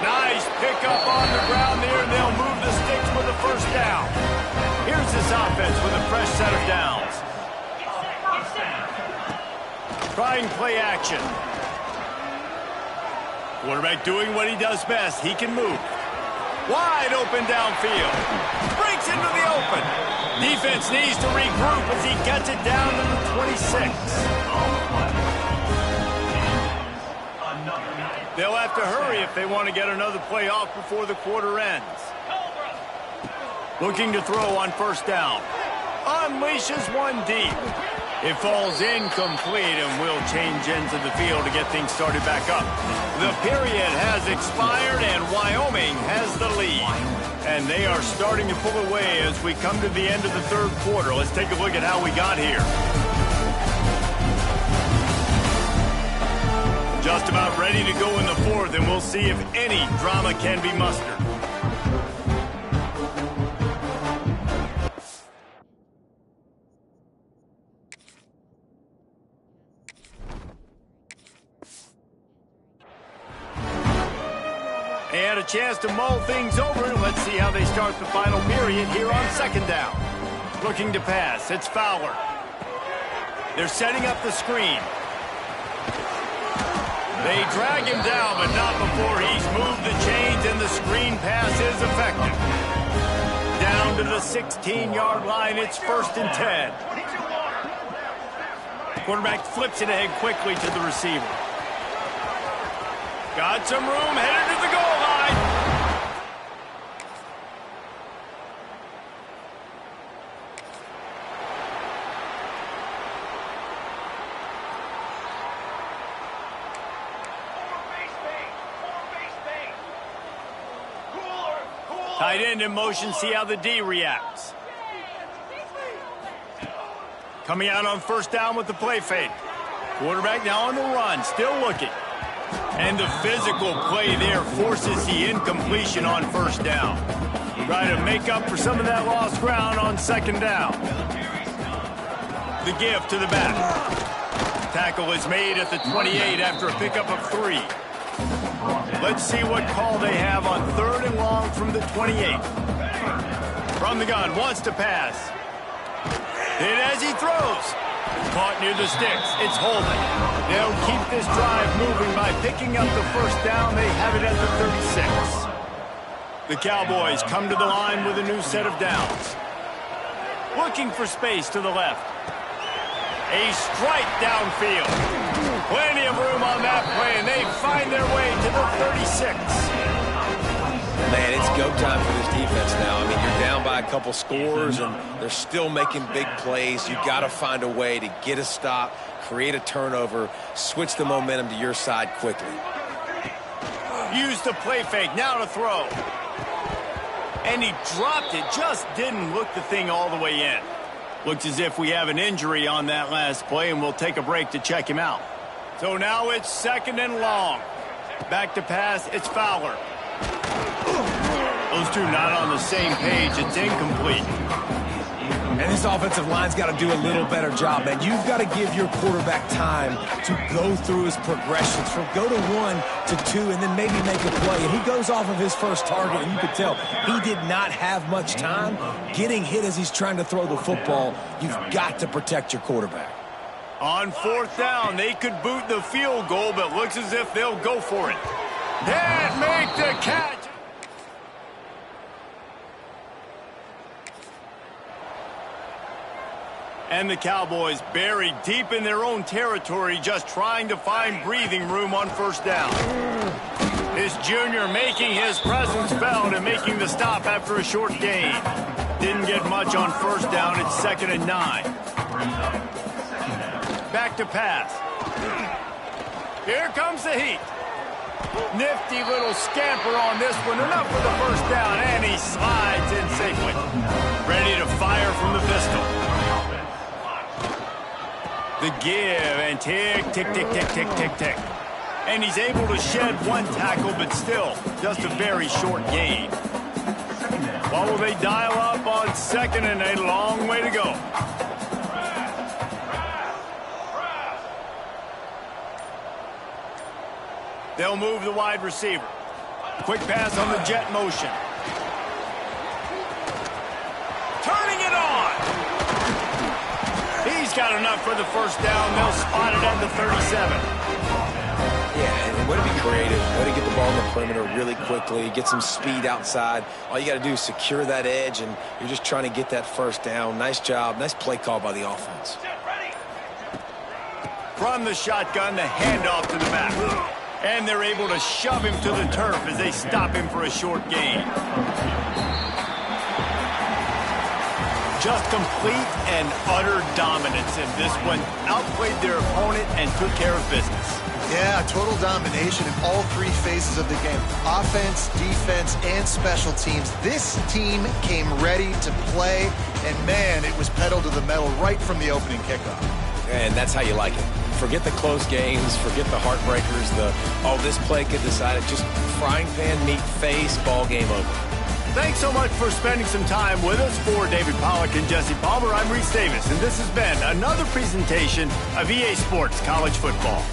Nice pickup on the ground there, and they'll move the sticks for the first down. Here's this offense with a fresh set of downs. Trying play action. Quarterback doing what he does best. He can move. Wide open downfield. Breaks into the open. Defense needs to regroup as he gets it down to the 26. They'll have to hurry if they want to get another play off before the quarter ends. Looking to throw on first down. Unleashes one deep. It falls incomplete and will change ends of the field to get things started back up. The period has expired and Wyoming has the lead. And they are starting to pull away as we come to the end of the third quarter. Let's take a look at how we got here. Just about ready to go in the fourth, and we'll see if any drama can be mustered. They had a chance to mull things over, and let's see how they start the final period here on second down. Looking to pass, it's Fowler. They're setting up the screen. They drag him down, but not before he's moved the chains, and the screen pass is effective. Down to the 16-yard line, it's 1st and 10. Quarterback flips it ahead quickly to the receiver. Got some room, headed to the goal line. Tight end in motion, see how the D reacts. Coming out on first down with the play fake. Quarterback now on the run, still looking. And the physical play there forces the incompletion on first down. Try to make up for some of that lost ground on second down. The give to the back. Tackle is made at the 28 after a pickup of 3. Let's see what call they have on 3rd and long from the 28. From the gun, wants to pass. Hit as he throws. Caught near the sticks. It's holding. They'll keep this drive moving by picking up the first down. They have it at the 36. The Cowboys come to the line with a new set of downs. Looking for space to the left. A strike downfield. Plenty of room on that play, and they find their way to the 36. Man, it's go time for this defense now. I mean, you're down by a couple scores, and they're still making big plays. You've got to find a way to get a stop, create a turnover, switch the momentum to your side quickly. Use the play fake, now to throw. And he dropped it, just didn't look the thing all the way in. Looks as if we have an injury on that last play, and we'll take a break to check him out. So now it's 2nd and long. Back to pass, it's Fowler. Those two not on the same page. It's incomplete. And this offensive line's got to do a little better job, man. You've got to give your quarterback time to go through his progressions from go to 1 to 2 and then maybe make a play. And he goes off of his first target, and you could tell he did not have much time getting hit as he's trying to throw the football. You've got to protect your quarterback. On 4th down, they could boot the field goal, but looks as if they'll go for it. Can't make the catch. And the Cowboys buried deep in their own territory, just trying to find breathing room on first down. This junior making his presence felt and making the stop after a short gain. Didn't get much on first down. It's 2nd and 9. Back to pass. Here comes the heat. Nifty little scamper on this one. Enough for the first down, and he slides in safely. Ready to fire from the pistol. The give and tick, tick, tick, tick, tick, tick, tick. And he's able to shed one tackle, but still just a very short gain. What will they dial up on second, and a long way to go? They'll move the wide receiver. Quick pass on the jet motion. Turning it on. He's got enough for the first down. They'll spot it at the 37. Yeah, and way to be creative. Way to get the ball in the perimeter really quickly, get some speed outside. All you got to do is secure that edge, and you're just trying to get that first down. Nice job. Nice play call by the offense. From the shotgun, the handoff to the back. And they're able to shove him to the turf as they stop him for a short gain. Just complete and utter dominance in this one. Outplayed their opponent and took care of business. Yeah, total domination in all three phases of the game. Offense, defense, and special teams. This team came ready to play, and man, it was pedal to the metal right from the opening kickoff. And that's how you like it. Forget the close games, forget the heartbreakers, this play could decide it. Just frying pan, meat face, ball game over. Thanks so much for spending some time with us. For David Pollack and Jesse Palmer, I'm Reese Davis, and this has been another presentation of EA Sports College Football.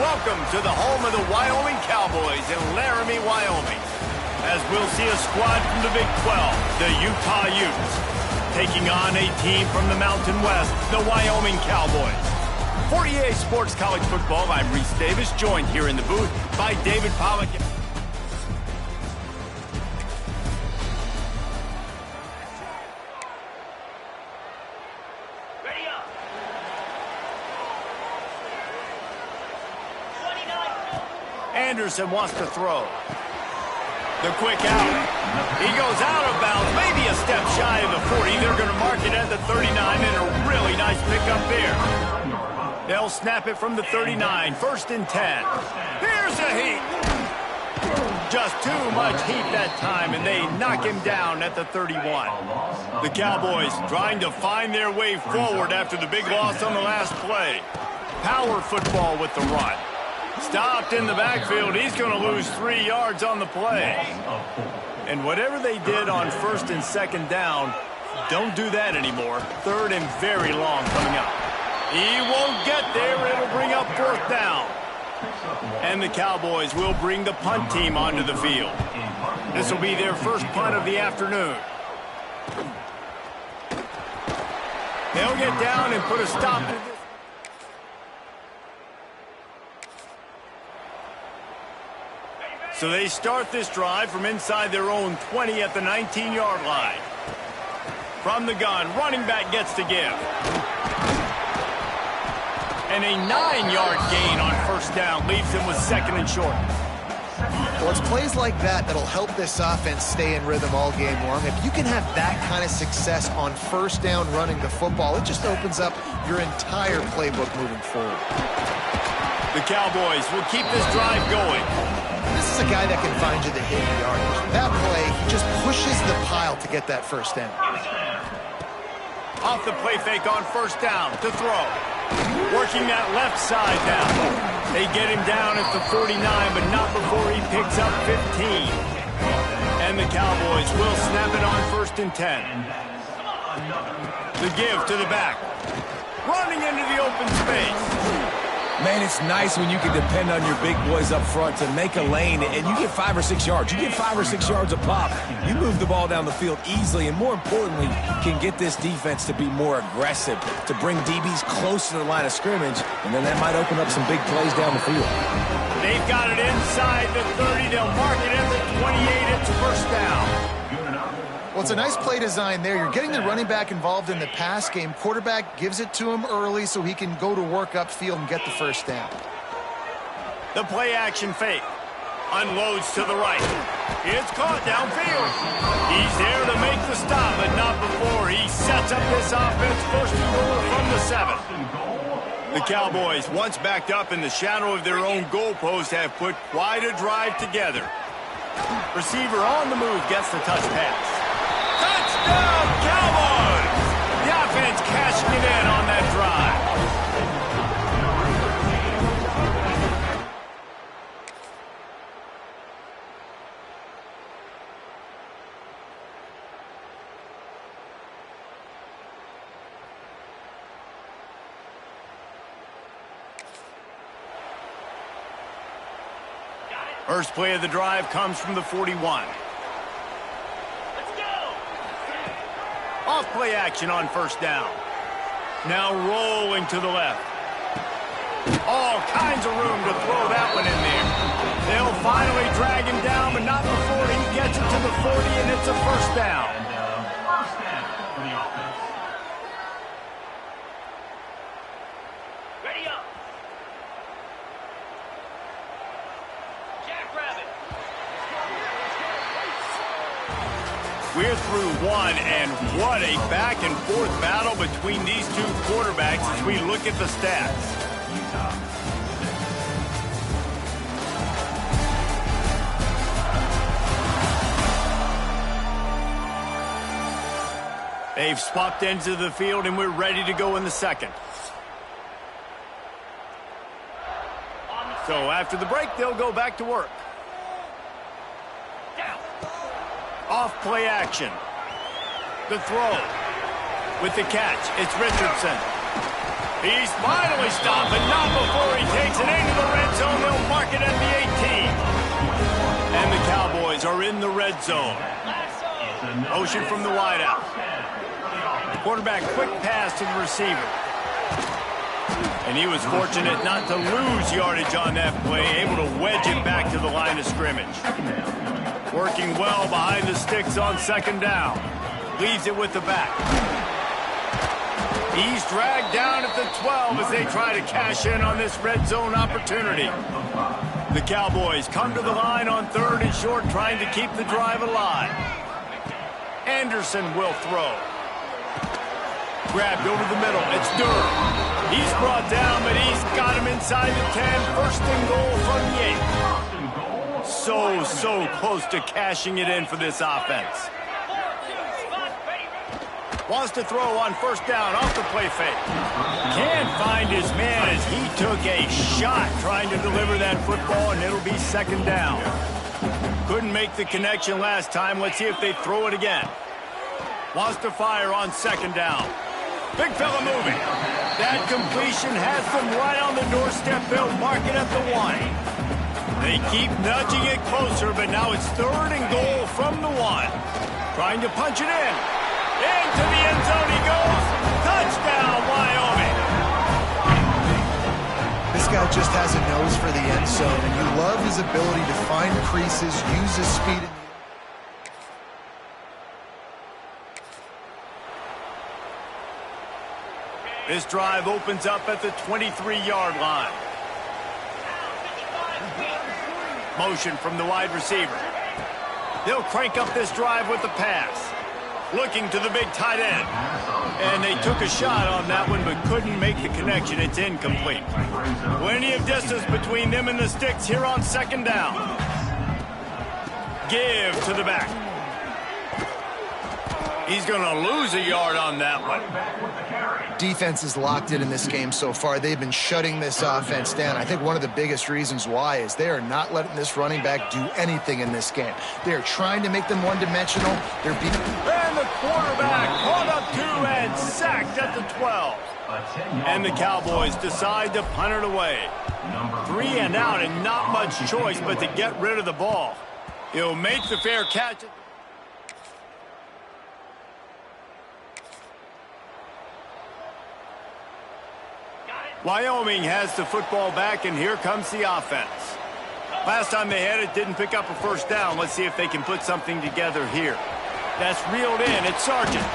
Welcome to the home of the Wyoming Cowboys in Laramie, Wyoming. As we'll see a squad from the Big 12, the Utah Utes, taking on a team from the Mountain West, the Wyoming Cowboys. For EA Sports College Football, I'm Reese Davis, joined here in the booth by David Pollack. Anderson wants to throw. The quick out. He goes out of bounds, maybe a step shy of the 40. They're going to mark it at the 39, and a really nice pickup there. They'll snap it from the 39, 1st and 10. Here's a heat. Just too much heat that time, and they knock him down at the 31. The Cowboys trying to find their way forward after the big loss on the last play. Power football with the run. Stopped in the backfield. He's going to lose 3 yards on the play. And whatever they did on 1st and 2nd down, don't do that anymore. 3rd and very long coming up. He won't get there. It'll bring up 4th down. And the Cowboys will bring the punt team onto the field. This will be their first punt of the afternoon. They'll get down and put a stop to this. So they start this drive from inside their own 20 at the 19-yard line. From the gun, running back gets to give. And a 9-yard gain on 1st down leaves him with 2nd and short. Well, it's plays like that that'll help this offense stay in rhythm all game long. If you can have that kind of success on first down running the football, it just opens up your entire playbook moving forward. The Cowboys will keep this drive going. This is a guy that can find you the hidden yardage. That play, he just pushes the pile to get that first down. Off the play fake on first down to throw. Working that left side now. They get him down at the 49, but not before he picks up 15. And the Cowboys will snap it on 1st and 10. The give to the back. Running into the open space. Man, it's nice when you can depend on your big boys up front to make a lane, and you get 5 or 6 yards. You get 5 or 6 yards a pop. You move the ball down the field easily, and more importantly, can get this defense to be more aggressive, to bring DBs close to the line of scrimmage, and then that might open up some big plays down the field. They've got it inside the 30. They'll mark it at the 28. It's first down. Well, it's a nice play design there. You're getting the running back involved in the pass game. Quarterback gives it to him early so he can go to work upfield and get the first down. The play action fake. Unloads to the right. It's caught downfield. He's there to make the stop, but not before he sets up this offense. First and goal from the 7. The Cowboys, once backed up in the shadow of their own goalpost, have put quite a drive together. Receiver on the move gets the touch pass. Touchdown, Cowboys! The offense cashing it in on that drive. First play of the drive comes from the 41. Off play action on first down. Now rolling to the left. All kinds of room to throw that one in there. They'll finally drag him down, but not before he gets it to the 40, and it's a first down. First down for the offense. Ready up. Jackrabbit. We're through one, and what a back-and-forth battle between these two quarterbacks as we look at the stats. They've swapped ends of the field, and we're ready to go in the second. So after the break, they'll go back to work. Off play action. The throw. With the catch, it's Richardson. He's finally stopped, but not before he takes it into the red zone. They'll mark it at the 18. And the Cowboys are in the red zone. Motion from the wideout. Quarterback quick pass to the receiver. And he was fortunate not to lose yardage on that play, able to wedge it back to the line of scrimmage. Working well behind the sticks on second down. Leaves it with the back. He's dragged down at the 12 as they try to cash in on this red zone opportunity. The Cowboys come to the line on 3rd and short, trying to keep the drive alive. Anderson will throw. Grabbed over the middle. It's Durham. He's brought down, but he's got him inside the 10. First and goal from the 8. So close to cashing it in for this offense. Wants to throw on first down off the play fake. Can't find his man as he took a shot trying to deliver that football, and it'll be second down. Couldn't make the connection last time. Let's see if they throw it again. Wants to fire on second down. Big fella moving. That completion has them right on the doorstep. They'll mark it at the 1. They keep nudging it closer, but now it's 3rd and goal from the 1. Trying to punch it in. Into the end zone he goes. Touchdown, Wyoming. This guy just has a nose for the end zone, and you love his ability to find creases, use his speed. This drive opens up at the 23-yard line. motion from the wide receiver. They'll crank up this drive with the pass. Looking to the big tight end. And they took a shot on that one but couldn't make the connection. It's incomplete. Plenty of distance between them and the sticks here on second down. Give to the back. He's going to lose a yard on that one. Defense is locked in this game so far. They've been shutting this offense down. I think one of the biggest reasons why is they are not letting this running back do anything in this game. They're trying to make them one-dimensional. They're beating. And the quarterback caught up to and sacked at the 12. And the Cowboys decide to punt it away. 3 and out and not much choice but to get rid of the ball. He'll make the fair catch. Wyoming has the football back, and here comes the offense. Last time they had it, didn't pick up a first down. Let's see if they can put something together here. That's reeled in. It's Sargent.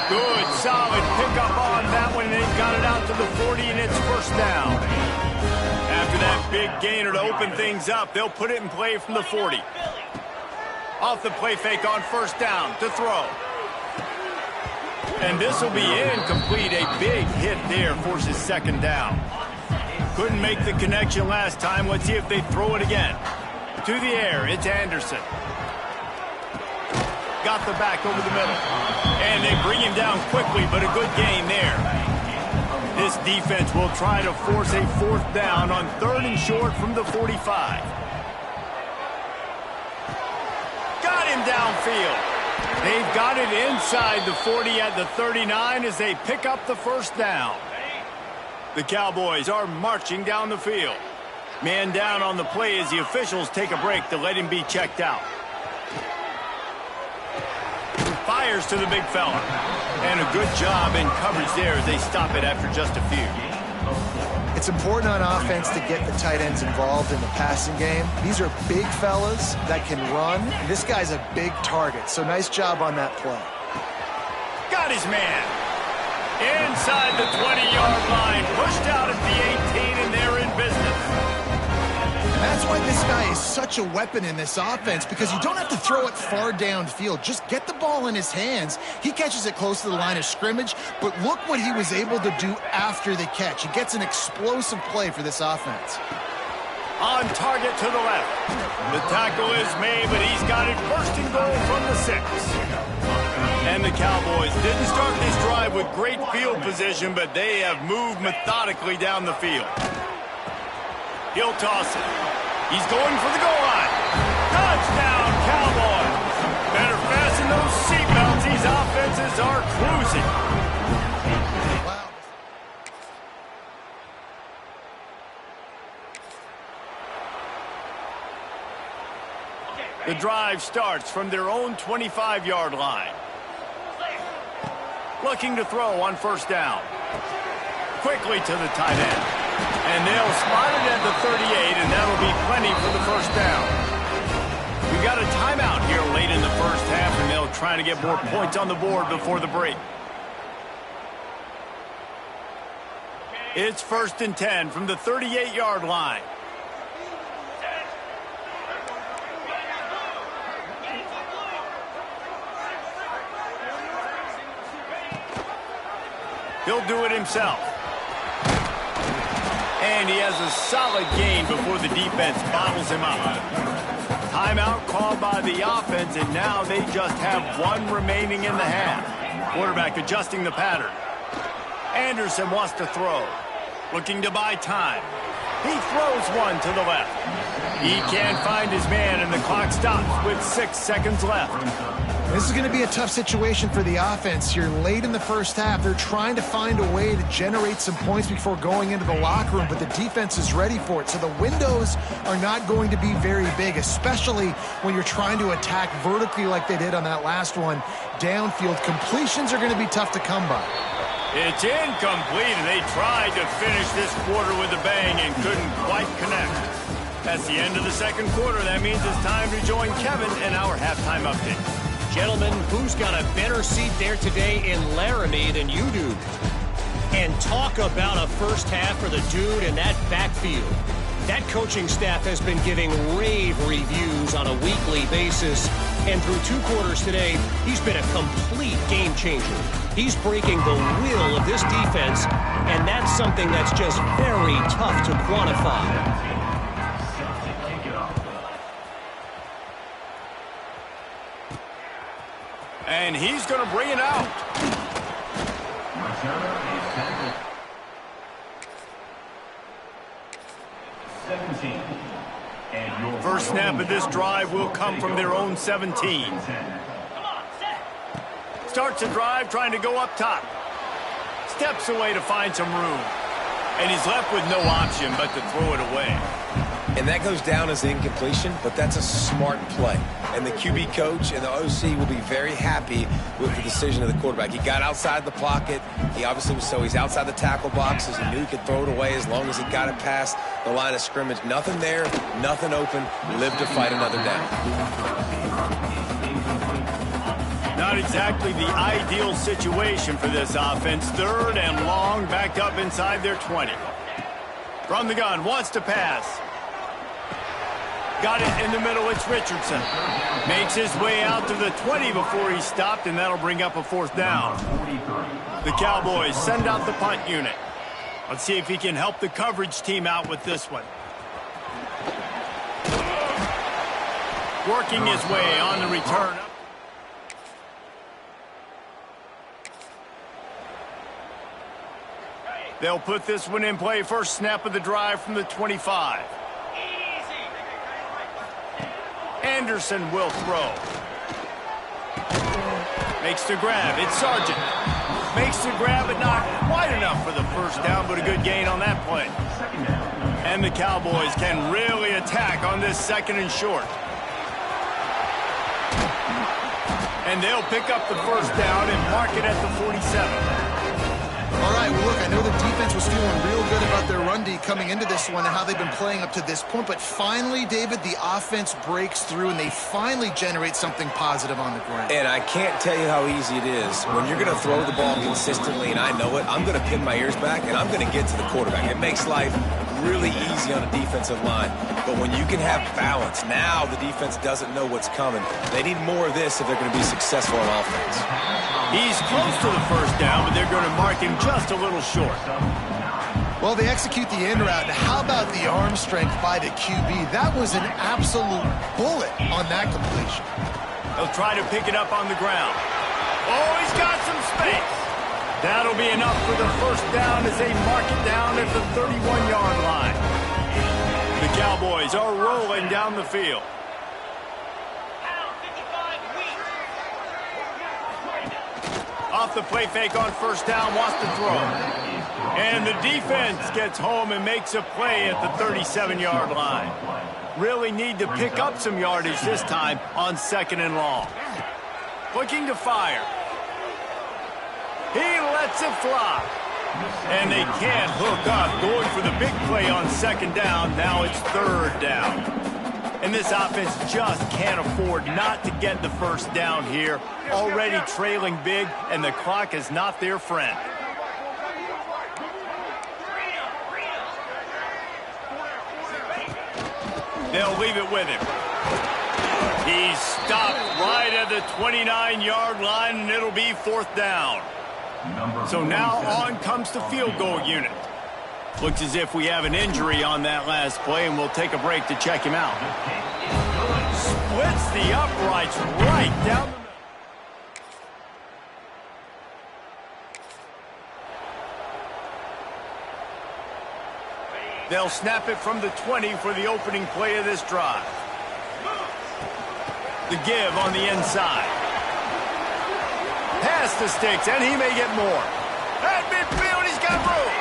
Good, solid pickup on that one, and they've got it out to the 40, and it's first down. After that big gainer to open things up, they'll put it in play from the 40. Off the play fake on first down to throw. And this will be incomplete. A big hit there forces second down. Couldn't make the connection last time. Let's see if they throw it again. To the air, it's Anderson. Got the back over the middle. And they bring him down quickly, but a good gain there. This defense will try to force a fourth down on 3rd and short from the 45. Got him downfield. They've got it inside the 40 at the 39 as they pick up the first down. The Cowboys are marching down the field. Man down on the play as the officials take a break to let him be checked out. Fires to the big fella. And a good job in coverage there as they stop it after just a few. It's important on offense to get the tight ends involved in the passing game. These are big fellas that can run. And this guy's a big target, so nice job on that play. Got his man. Inside the 20-yard line, pushed out at the 18, and they're in business. That's why this guy is such a weapon in this offense, because you don't have to throw it far downfield. Just get the ball in his hands. He catches it close to the line of scrimmage, but look what he was able to do after the catch. He gets an explosive play for this offense. On target to the left. The tackle is made, but he's got it first and goal from the 6. And the Cowboys didn't start this drive with great field position, but they have moved methodically down the field. He'll toss it. He's going for the goal line. Touchdown, Cowboys. Better fasten those seatbelts. These offenses are cruising. Wow. The drive starts from their own 25-yard line. Looking to throw on first down. Quickly to the tight end. And they'll spot it at the 38, and that'll be plenty for the first down. We've got a timeout here late in the first half, and they'll try to get more points on the board before the break. It's 1st and 10 from the 38-yard line. He'll do it himself. And he has a solid gain before the defense bottles him up. Timeout called by the offense, and now they just have one remaining in the half. Quarterback adjusting the pattern. Anderson wants to throw. Looking to buy time. He throws one to the left. He can't find his man, and the clock stops with 6 seconds left. This is going to be a tough situation for the offense here late in the first half. They're trying to find a way to generate some points before going into the locker room, but the defense is ready for it. So the windows are not going to be very big, especially when you're trying to attack vertically like they did on that last one. Downfield completions are going to be tough to come by. It's incomplete, and they tried to finish this quarter with a bang and couldn't quite connect. That's the end of the second quarter. That means it's time to join Kevin in our halftime update. Gentlemen, who's got a better seat there today in Laramie than you do? And talk about a first half for the dude in that backfield. That coaching staff has been giving rave reviews on a weekly basis. And through 2 quarters today, he's been a complete game changer. He's breaking the will of this defense, and that's something that's just very tough to quantify. And he's going to bring it out. First snap of this drive will come from their own 17. Starts the drive trying to go up top. Steps away to find some room. And he's left with no option but to throw it away. And that goes down as an incompletion, but that's a smart play. And the QB coach and the OC will be very happy with the decision of the quarterback. He got outside the pocket. He obviously was he's outside the tackle boxes. He knew he could throw it away as long as he got it past the line of scrimmage. Nothing there, nothing open. Live to fight another down. Not exactly the ideal situation for this offense. 3rd and long, back up inside their 20. From the gun, wants to pass. Got it in the middle, it's Richardson. Makes his way out to the 20 before he stopped, and that'll bring up a 4th down. The Cowboys send out the punt unit. Let's see if he can help the coverage team out with this one. Working his way on the return. They'll put this one in play. First snap of the drive from the 25. Anderson will throw. Makes the grab. It's Sargent. Makes the grab, but not quite enough for the first down, but a good gain on that play. And the Cowboys can really attack on this 2nd and short. And they'll pick up the first down and mark it at the 47. All right, well, look, I know the defense was feeling real good about their run D coming into this one and how they've been playing up to this point, but finally, David, the offense breaks through and they finally generate something positive on the ground. And I can't tell you how easy it is. When you're going to throw the ball consistently, and I know it, I'm going to pin my ears back, and I'm going to get to the quarterback. It makes life really easy on a defensive line. But when you can have balance, now the defense doesn't know what's coming. They need more of this if they're going to be successful on offense. He's close to the first down, but they're going to mark him just a little short. Well, they execute the in route. How about the arm strength by the QB? That was an absolute bullet on that completion. He'll try to pick it up on the ground. Oh, he's got some space. That'll be enough for the first down as they mark it down at the 31-yard line. The Cowboys are rolling down the field. Off the play fake on first down, wants to throw. And the defense gets home and makes a play at the 37-yard line. Really need to pick up some yardage this time on 2nd and long. Looking to fire. He lets it fly. And they can't hook up. Going for the big play on 2nd down. Now it's 3rd down. And this offense just can't afford not to get the first down here. Already trailing big, and the clock is not their friend. They'll leave it with him. He's stopped right at the 29-yard line, and it'll be 4th down. So now on comes the field goal unit. Looks as if we have an injury on that last play, and we'll take a break to check him out. Splits the uprights right down the middle. They'll snap it from the 20 for the opening play of this drive. The give on the inside. Past the sticks, and he may get more. At midfield, he's got room.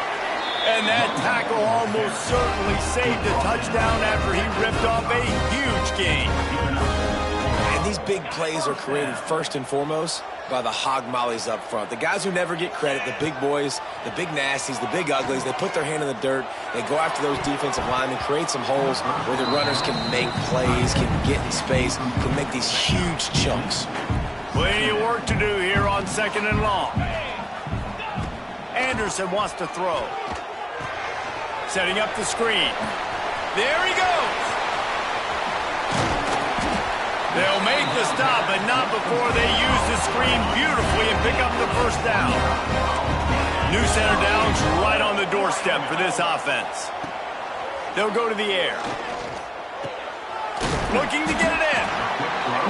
And that tackle almost certainly saved a touchdown after he ripped off a huge gain. And these big plays are created first and foremost by the hog mollies up front. The guys who never get credit, the big boys, the big nasties, the big uglies, they put their hand in the dirt, they go after those defensive linemen, create some holes where the runners can make plays, can get in space, can make these huge chunks. Plenty of work to do here on 2nd and long. Anderson wants to throw. Setting up the screen. There he goes. They'll make the stop, but not before they use the screen beautifully and pick up the first down. New center down's right on the doorstep for this offense. They'll go to the air. Looking to get it in.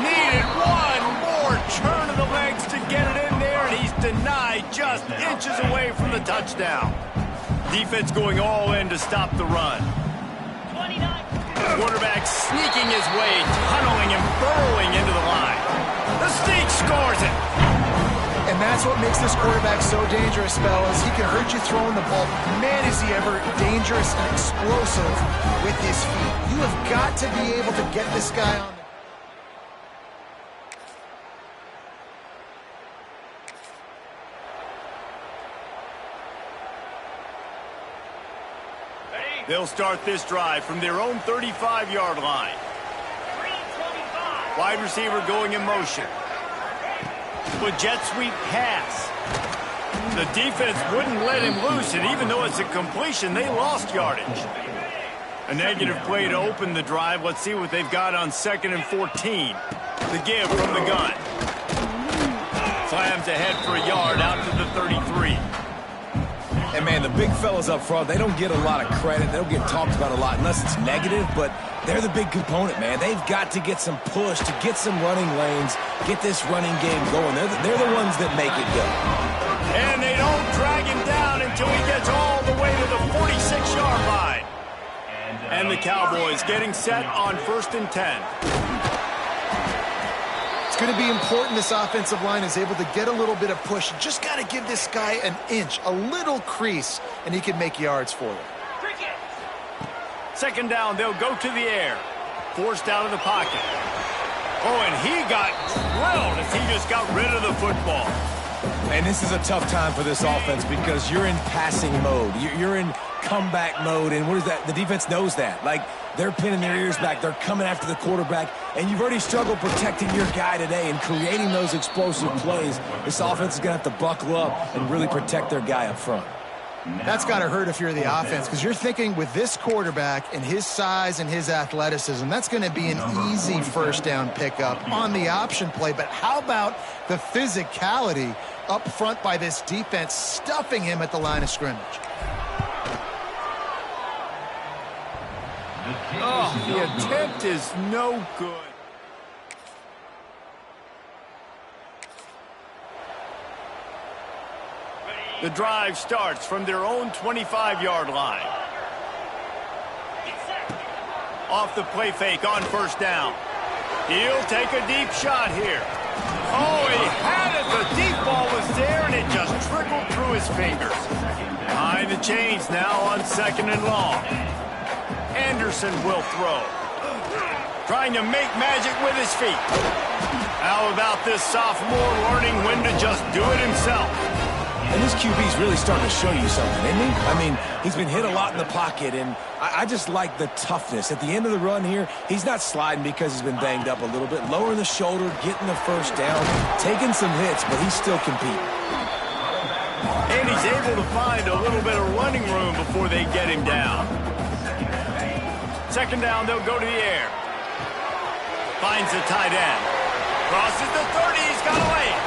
Needed one more turn of the legs to get it in there, and he's denied just inches away from the touchdown. Defense going all in to stop the run. 29. Quarterback sneaking his way, tunneling and burrowing into the line. The sneak scores it. And that's what makes this quarterback so dangerous, fellas. He can hurt you throwing the ball. Man, is he ever dangerous and explosive with his feet. You have got to be able to get this guy on the... They'll start this drive from their own 35-yard line. 325. Wide receiver going in motion. With jet sweep pass. The defense wouldn't let him loose, and even though it's a completion, they lost yardage. A negative play to open the drive. Let's see what they've got on 2nd and 14. The give from the gun. Slams ahead for a yard out to the 33. And, man, the big fellas up front, they don't get a lot of credit. They don't get talked about a lot unless it's negative, but they're the big component, man. They've got to get some push, to get some running lanes, get this running game going. They're the ones that make it go. And they don't drag him down until he gets all the way to the 46-yard line. And the Cowboys getting set on 1st and 10. It's going to be important this offensive line is able to get a little bit of push. Just got to give this guy an inch, a little crease, and he can make yards for you. 2nd down, they'll go to the air. Forced out of the pocket. Oh, and he got drilled as he just got rid of the football. And this is a tough time for this offense because you're in passing mode. You're in comeback mode, and what is that? The defense knows that. Like, they're pinning their ears back. They're coming after the quarterback, and you've already struggled protecting your guy today and creating those explosive plays. This offense is going to have to buckle up and really protect their guy up front. That's got to hurt if you're the offense, because you're thinking with this quarterback and his size and his athleticism, that's going to be an easy first down pickup on the option play. But how about the physicality up front by this defense, stuffing him at the line of scrimmage? Oh, the attempt is no good. The drive starts from their own 25-yard line. Off the play fake on 1st down. He'll take a deep shot here. Oh, he had it. The deep ball was there, and it just trickled through his fingers. Behind the chains now on 2nd and long. Anderson will throw. Trying to make magic with his feet. How about this sophomore learning when to just do it himself? And this QB's really starting to show you something, isn't he? I mean, he's been hit a lot in the pocket, and I just like the toughness. At the end of the run here, he's not sliding because he's been banged up a little bit. Lowering the shoulder, getting the first down, taking some hits, but he's still competing. And he's able to find a little bit of running room before they get him down. 2nd down, they'll go to the air. Finds the tight end. Crosses the 30, he's got a lane.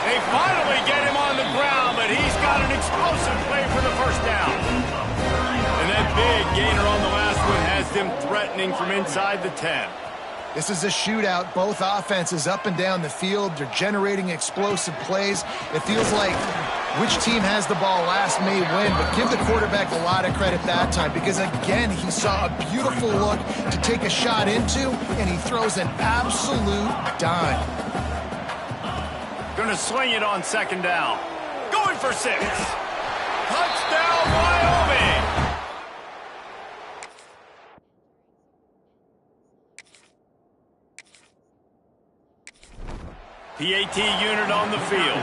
They finally get him on the ground, but he's got an explosive play for the first down. And that big gainer on the last one has them threatening from inside the 10. This is a shootout. Both offenses up and down the field. They're generating explosive plays. It feels like which team has the ball last may win, but give the quarterback a lot of credit that time because, again, he saw a beautiful look to take a shot into, and he throws an absolute dime. Gonna swing it on 2nd down. Going for 6. Touchdown, Wyoming! PAT unit on the field.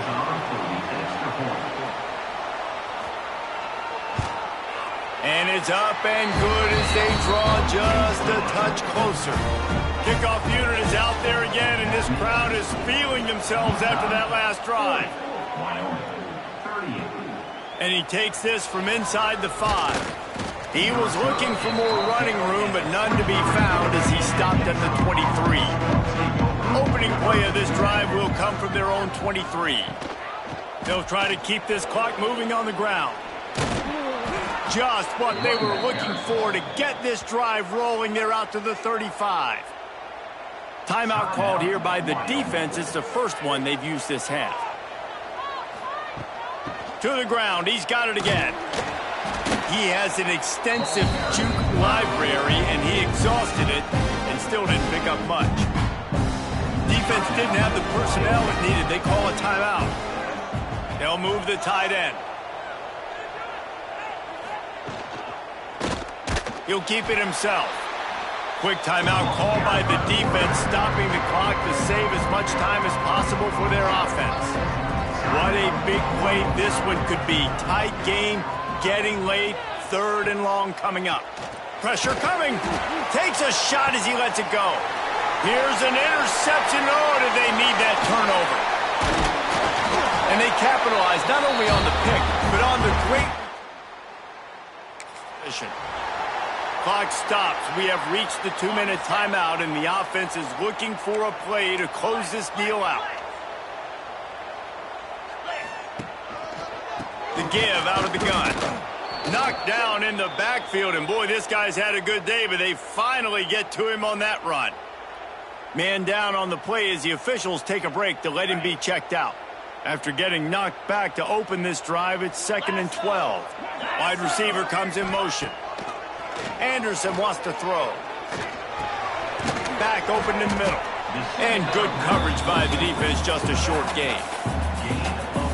And it's up and good as they draw just a touch closer. Kickoff unit is out there again, and this crowd is feeling themselves after that last drive. And he takes this from inside the 5. He was looking for more running room, but none to be found as he stopped at the 23. Opening play of this drive will come from their own 23. They'll try to keep this clock moving on the ground. Just what they were looking for to get this drive rolling. They're out to the 35. Timeout called here by the defense. It's the first one they've used this half. To the ground. He's got it again. He has an extensive juke library, and he exhausted it and still didn't pick up much. Defense didn't have the personnel it needed. They call a timeout. They'll move the tight end. He'll keep it himself. Quick timeout called by the defense, stopping the clock to save as much time as possible for their offense. What a big play this one could be. Tight game, getting late, 3rd and long coming up. Pressure coming. Takes a shot as he lets it go. Here's an interception. Oh, did they need that turnover. And they capitalize not only on the pick, but on the great position. Clock stops. We have reached the 2-minute timeout, and the offense is looking for a play to close this deal out. The give out of the gun. Knocked down in the backfield, and boy, this guy's had a good day, but they finally get to him on that run. Man down on the play as the officials take a break to let him be checked out. After getting knocked back to open this drive, it's 2nd and 12. Wide receiver comes in motion. Anderson wants to throw. Back open in the middle. And good coverage by the defense, just a short gain.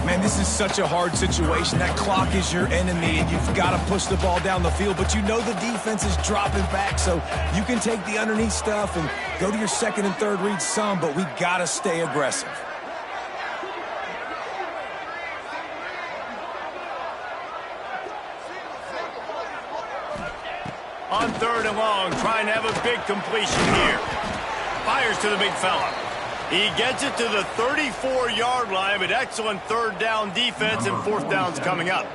Man, this is such a hard situation. That clock is your enemy, and you've got to push the ball down the field. But you know the defense is dropping back, so you can take the underneath stuff and go to your 2nd and 3rd read some, but we got to stay aggressive. On 3rd and long, trying to have a big completion here. Fires to the big fella. He gets it to the 34-yard line, but excellent 3rd down defense, and 4th down's coming up.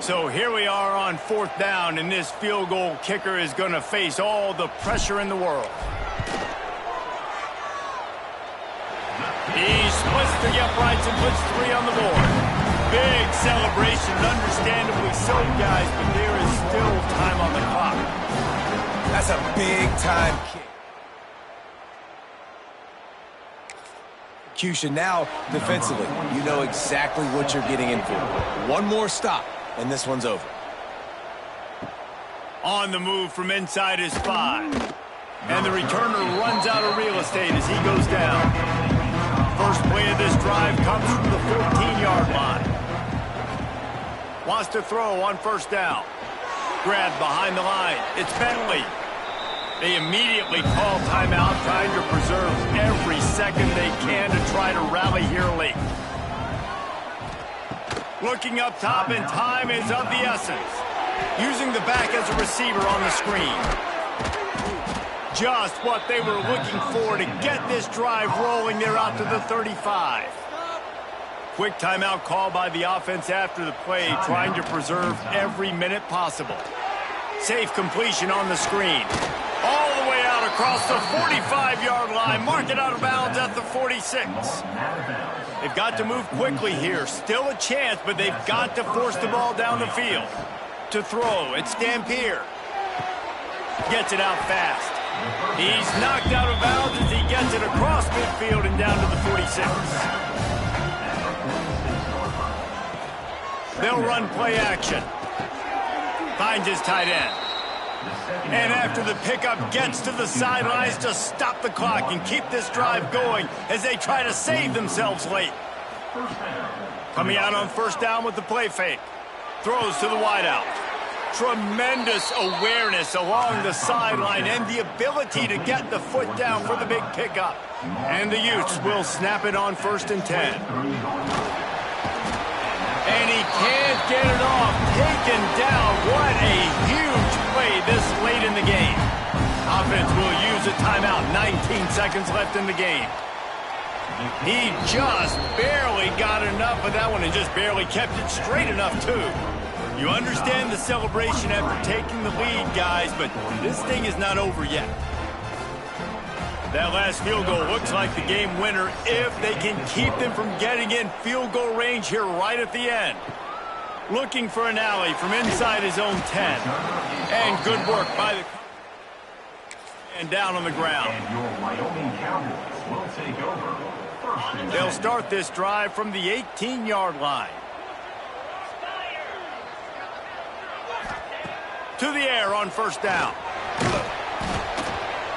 So here we are on 4th down, and this field goal kicker is going to face all the pressure in the world. He splits the uprights and puts 3 on the board. Big celebration, understandably so, guys, but there is still time on the clock. That's a big-time kick. Execution now defensively. You know exactly what you're getting in for. One more stop, and this one's over. On the move from inside his 5. And the returner runs out of real estate as he goes down. First play of this drive comes from the 14-yard line. Wants to throw on 1st down. Grabbed behind the line. It's Bentley. They immediately call timeout, trying to preserve every second they can to try to rally here late. Looking up top, and time is of the essence. Using the back as a receiver on the screen. Just what they were looking for to get this drive rolling. They're out to the 35. Quick timeout call by the offense after the play, trying to preserve every minute possible. Safe completion on the screen. All the way out across the 45-yard line. Mark it out of bounds at the 46. They've got to move quickly here. Still a chance, but they've got to force the ball down the field. To throw, it's Dampier. Gets it out fast. He's knocked out of bounds as he gets it across midfield and down to the 46. They'll run play action. Finds his tight end. And after the pickup, gets to the sidelines to stop the clock and keep this drive going as they try to save themselves late. Coming out on 1st down with the play fake. Throws to the wideout. Tremendous awareness along the sideline and the ability to get the foot down for the big pickup. And the Utes will snap it on 1st and 10. And he can't get it off. Taken down. What a huge play this late in the game. Offense will use a timeout. 19 seconds left in the game. He just barely got enough of that one and just barely kept it straight enough, too. You understand the celebration after taking the lead, guys, but this thing is not over yet. That last field goal looks like the game winner if they can keep them from getting in field goal range here right at the end. Looking for an alley from inside his own 10. And good work by the... And down on the ground. And your Wyoming Cowboys will take over. First and They'll 10. start this drive from the 18-yard line. To the air on first down.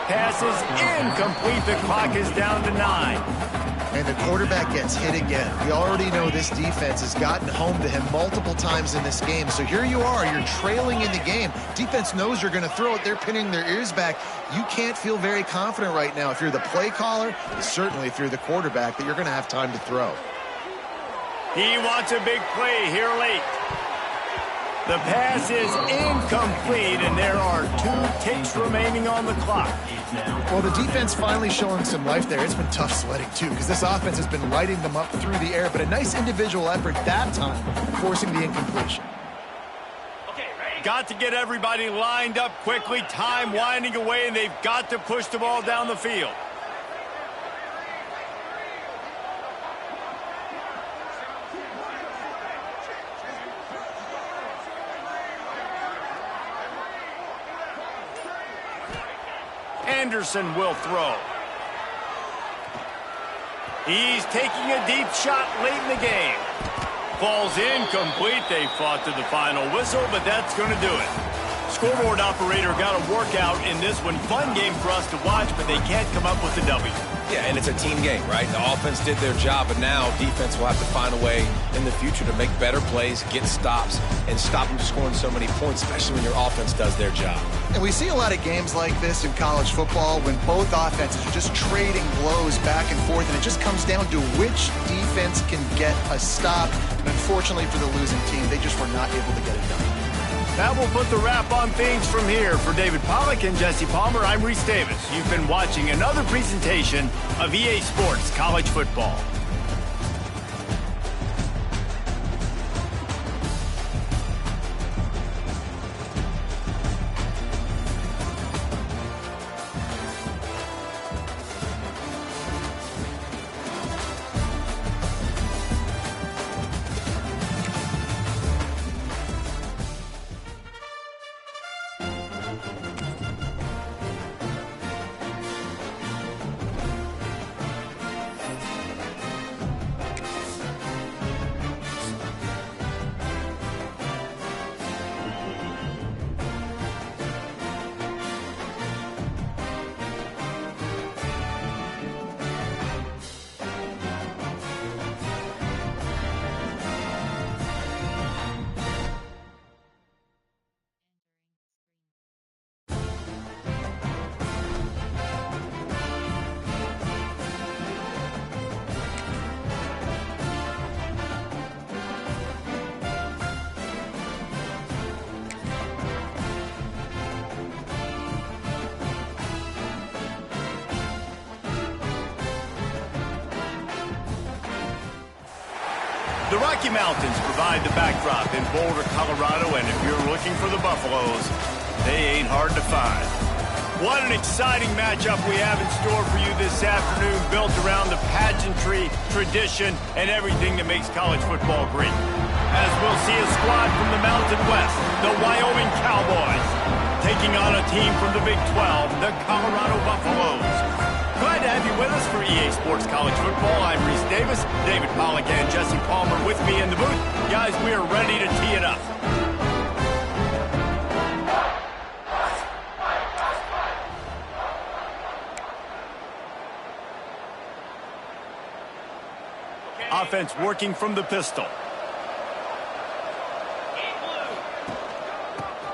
Pass is incomplete. The clock is down to 9. And the quarterback gets hit again. We already know this defense has gotten home to him multiple times in this game. So here you are, you're trailing in the game. Defense knows you're going to throw it. They're pinning their ears back. You can't feel very confident right now if you're the play caller, and certainly if you're the quarterback, that you're going to have time to throw. He wants a big play here late. The pass is incomplete, and there are 2 ticks remaining on the clock. Well, the defense finally showing some life there. It's been tough sledding, too, because this offense has been lighting them up through the air, but a nice individual effort that time, forcing the incompletion. Got to get everybody lined up quickly, time winding away, and they've got to push the ball down the field. Anderson will throw. He's taking a deep shot late in the game. Falls incomplete. They fought to the final whistle, but that's going to do it. Scoreboard operator got a workout in this one. Fun game for us to watch, but they can't come up with the W. Yeah, and it's a team game, right? The offense did their job, but now defense will have to find a way in the future to make better plays, get stops, and stop them scoring so many points, especially when your offense does their job. And we see a lot of games like this in college football when both offenses are just trading blows back and forth, and it just comes down to which defense can get a stop. And unfortunately for the losing team, they just were not able to get it done. That will put the wrap on things from here. For David Pollack and Jesse Palmer, I'm Reese Davis. You've been watching another presentation of EA Sports College Football. The Rocky Mountains provide the backdrop in Boulder, Colorado, and if you're looking for the Buffaloes, they ain't hard to find. What an exciting matchup we have in store for you this afternoon, built around the pageantry, tradition, and everything that makes college football great. As we'll see a squad from the Mountain West, the Wyoming Cowboys, taking on a team from the Big 12, the Colorado Buffaloes. Glad to have you with us for EA Sports College Football. I'm Reese Davis, David Pollack, and Jesse Palmer with me in the booth. Guys, we are ready to tee it up. Offense working from the pistol.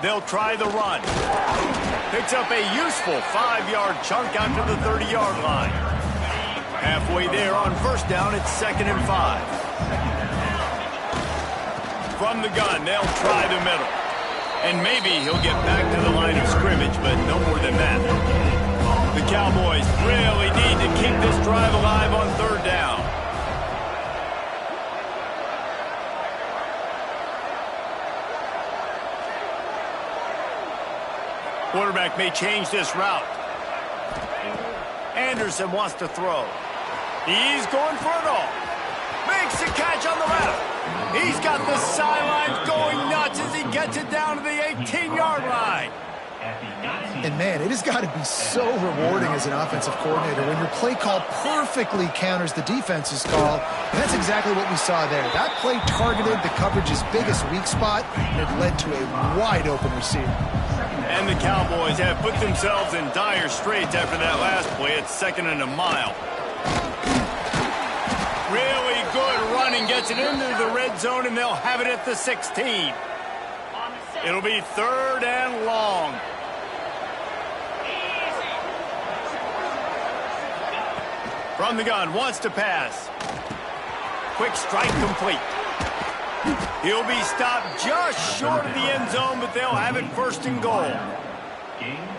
They'll try the run. Picks up a useful 5-yard chunk out to the 30-yard line. Halfway there on first down, it's 2nd and 5. From the gun, they'll try the middle. And maybe he'll get back to the line of scrimmage, but no more than that. The Cowboys really need to keep this drive alive on 3rd down. Quarterback may change this route. Anderson wants to throw. He's going for it all. Makes the catch on the left. He's got the sidelines going nuts as he gets it down to the 18-yard line. And man, it has got to be so rewarding as an offensive coordinator when your play call perfectly counters the defense's call. And that's exactly what we saw there. That play targeted the coverage's biggest weak spot, and it led to a wide-open receiver. And the Cowboys have put themselves in dire straits after that last play. It's 2nd and a mile. Really good running, gets it into the red zone, and they'll have it at the 16. It'll be 3rd and long. From the gun, wants to pass. Quick strike complete. He'll be stopped just short of the end zone, but they'll have it 1st and goal.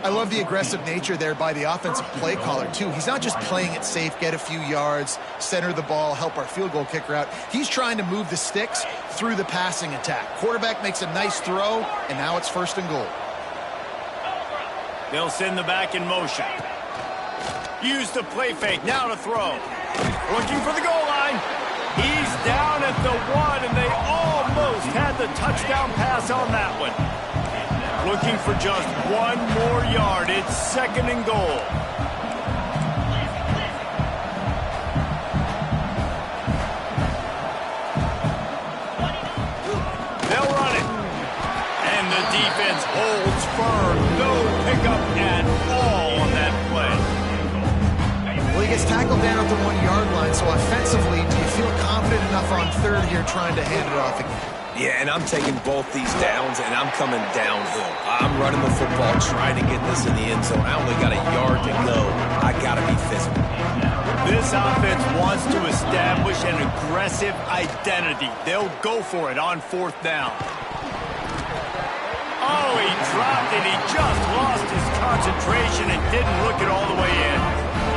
I love the aggressive nature there by the offensive play caller, too. He's not just playing it safe, get a few yards, center the ball, help our field goal kicker out. He's trying to move the sticks through the passing attack. Quarterback makes a nice throw, and now it's 1st and goal. They'll send the back in motion. Use the play fake, now to throw. Looking for the goal line. He's down at the 1, and they almost had the touchdown pass on that one. Looking for just 1 more yard. It's 2nd and goal. They'll run it. And the defense holds firm. No pickup at all on that play. Well, he gets tackled down at the 1-yard line, so offensively, do you feel confident enough on 3rd here trying to hand it off again? Yeah, and I'm taking both these downs, and I'm coming downhill. I'm running the football, trying to get this in the end zone. I only got a yard to go. I got to be physical. This offense wants to establish an aggressive identity. They'll go for it on 4th down. Oh, he dropped it. He just lost his concentration and didn't look it all the way in.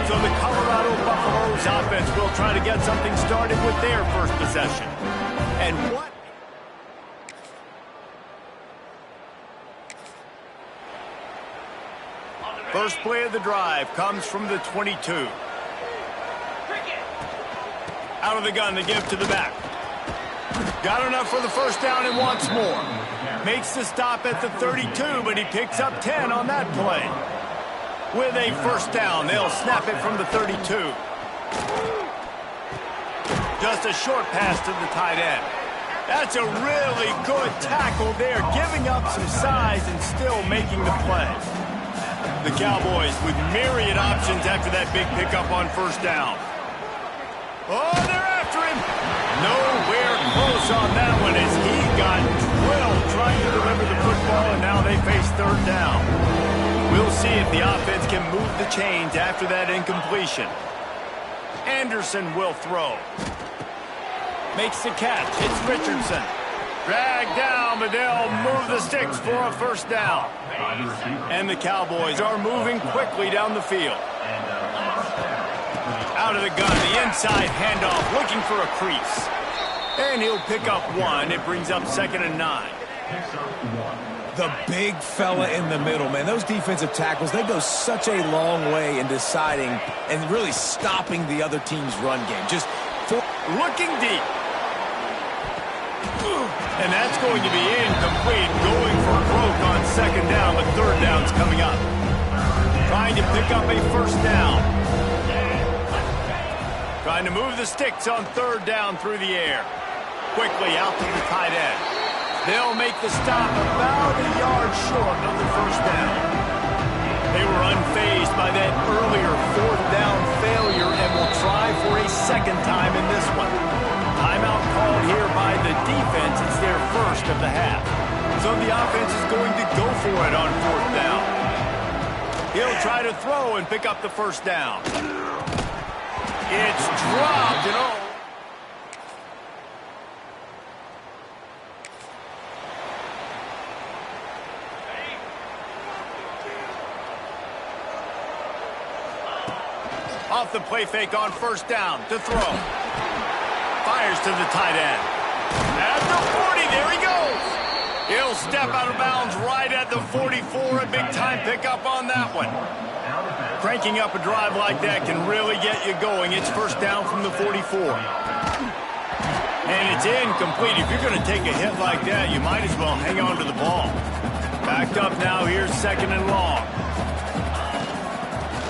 So the Colorado Buffaloes offense will try to get something started with their first possession. And what? First play of the drive comes from the 22. Out of the gun, they give to the back. Got enough for the 1st down and wants more. Makes the stop at the 32, but he picks up 10 on that play. With a 1st down, they'll snap it from the 32. Just a short pass to the tight end. That's a really good tackle there, giving up some size and still making the play. The Cowboys with myriad options after that big pickup on 1st down. Oh, they're after him. Nowhere close on that one as he got drilled trying to deliver the football, and now they face 3rd down. We'll see if the offense can move the chains after that incompletion. Anderson will throw. Makes the catch. It's Richardson. Dragged down, but they'll move the sticks for a 1st down. And the Cowboys are moving quickly down the field. Out of the gun, the inside handoff, looking for a crease. And he'll pick up 1. It brings up 2nd and 9. The big fella in the middle, man. Those defensive tackles, they go such a long way in deciding and really stopping the other team's run game. Just looking deep. And that's going to be incomplete. Going for broke on 2nd down, but 3rd down's coming up. Trying to pick up a 1st down. Trying to move the sticks on 3rd down through the air. Quickly out to the tight end. They'll make the stop about a yard short of the 1st down. They were unfazed by that earlier 4th down failure and will try for a 2nd time in this one. Timeout called here by the defense. It's their 1st of the half. So the offense is going to go for it on 4th down. He'll try to throw and pick up the 1st down. It's dropped and all. Off the play fake on 1st down to throw. Fires to the tight end. At the 40, there he goes. He'll step out of bounds right at the 44. A big-time pickup on that one. Cranking up a drive like that can really get you going. It's first down from the 44. And it's incomplete. If you're going to take a hit like that, you might as well hang on to the ball. Backed up now. Here's second and long.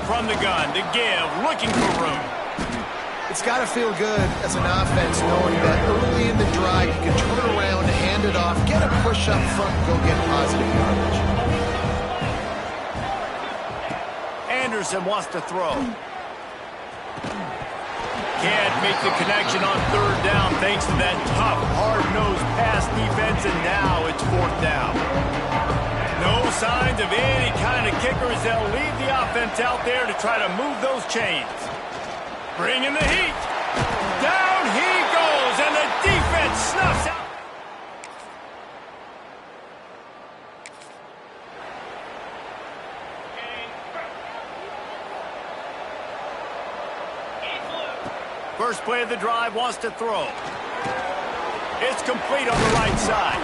From the gun to give, looking for room. It's got to feel good as an offense knowing that early in the drive you can turn around, hand it off, get a push up front, and go get positive yardage. Anderson wants to throw. Can't make the connection on third down thanks to that tough, hard-nosed pass defense, and now it's fourth down. No signs of any kind of kickers. They'll leave the offense out there to try to move those chains. Bringing the heat. Down he goes, and the defense snuffs out. First play of the drive, wants to throw. It's complete on the right side.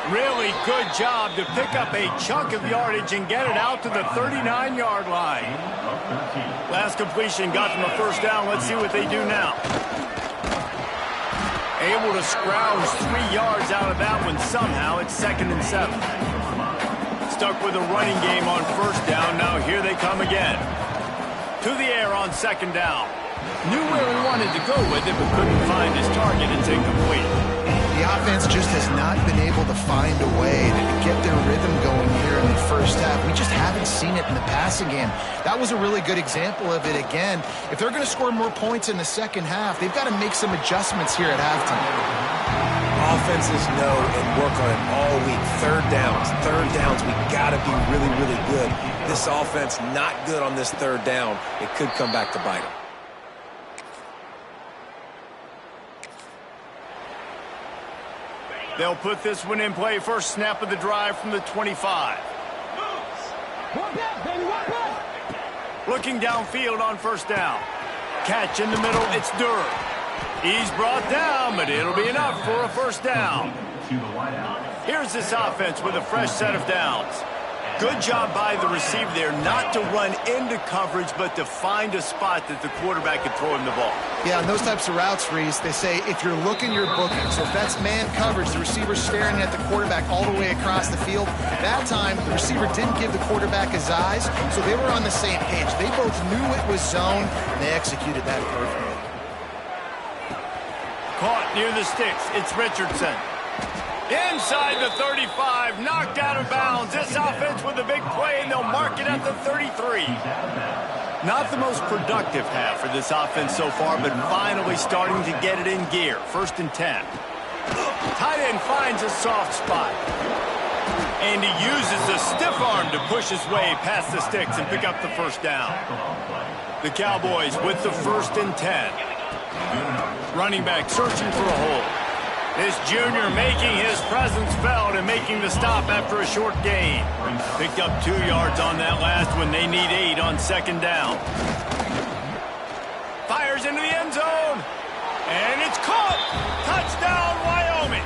Really good job to pick up a chunk of yardage and get it out to the 39-yard line. Last completion got them a first down. Let's see what they do now. Able to scrounge 3 yards out of that one somehow. It's 2nd and 7. Stuck with a running game on first down. Now here they come again. To the air on 2nd down. Knew where he wanted to go with it, but couldn't find his target. It's incomplete. The offense just has not been able to find a way to get their rhythm going here in the first half. We just haven't seen it in the passing game. That was a really good example of it again. If they're going to score more points in the second half, they've got to make some adjustments here at halftime. Offenses know and work on it all week. Third downs, we got to be really, really good. This offense not good on this third down. It could come back to bite them. They'll put this one in play. First snap of the drive from the 25. Looking downfield on first down. Catch in the middle. It's Durr. He's brought down, but it'll be enough for a first down. Here's this offense with a fresh set of downs. Good job by the receiver there not to run into coverage, but to find a spot that the quarterback can throw him the ball. Yeah, on those types of routes, Reese, they say if you're looking, you're booking. So if that's man coverage, the receiver's staring at the quarterback all the way across the field. That time, the receiver didn't give the quarterback his eyes, so they were on the same page. They both knew it was zone, and they executed that perfectly. Caught near the sticks. It's Richardson. Inside the 35, knocked out of bounds. This offense with a big play, and they'll mark it at the 33. Not the most productive half for this offense so far, but finally starting to get it in gear. 1st and 10. Tight end finds a soft spot. And he uses the stiff arm to push his way past the sticks and pick up the first down. The Cowboys with the 1st and 10. Running back searching for a hole. This junior making his presence felt and making the stop after a short gain. Picked up 2 yards on that last one. They need 8 on 2nd down. Fires into the end zone. And it's caught. Touchdown, Wyoming.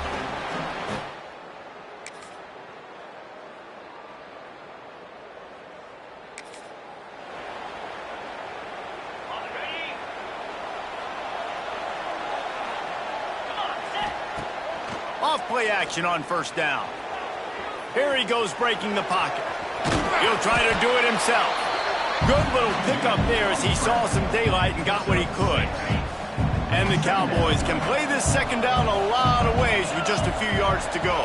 Off-play action on first down. Here he goes breaking the pocket. He'll try to do it himself. Good little pickup there as he saw some daylight and got what he could. And the Cowboys can play this 2nd down a lot of ways with just a few yards to go.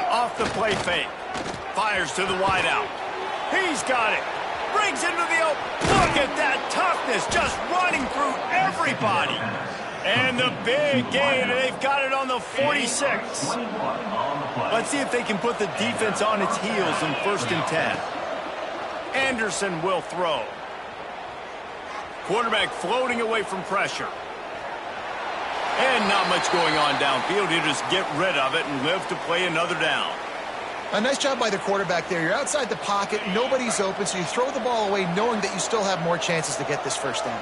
Off the play fake. Fires to the wideout. He's got it. Brings into the open. Look at that toughness, just running through everybody. And the big gain, they've got it on the 46. Let's see if they can put the defense on its heels in 1st and 10. Anderson will throw. Quarterback floating away from pressure. And not much going on downfield. He'll just get rid of it and live to play another down. A nice job by the quarterback there. You're outside the pocket, nobody's open, so you throw the ball away knowing that you still have more chances to get this first down.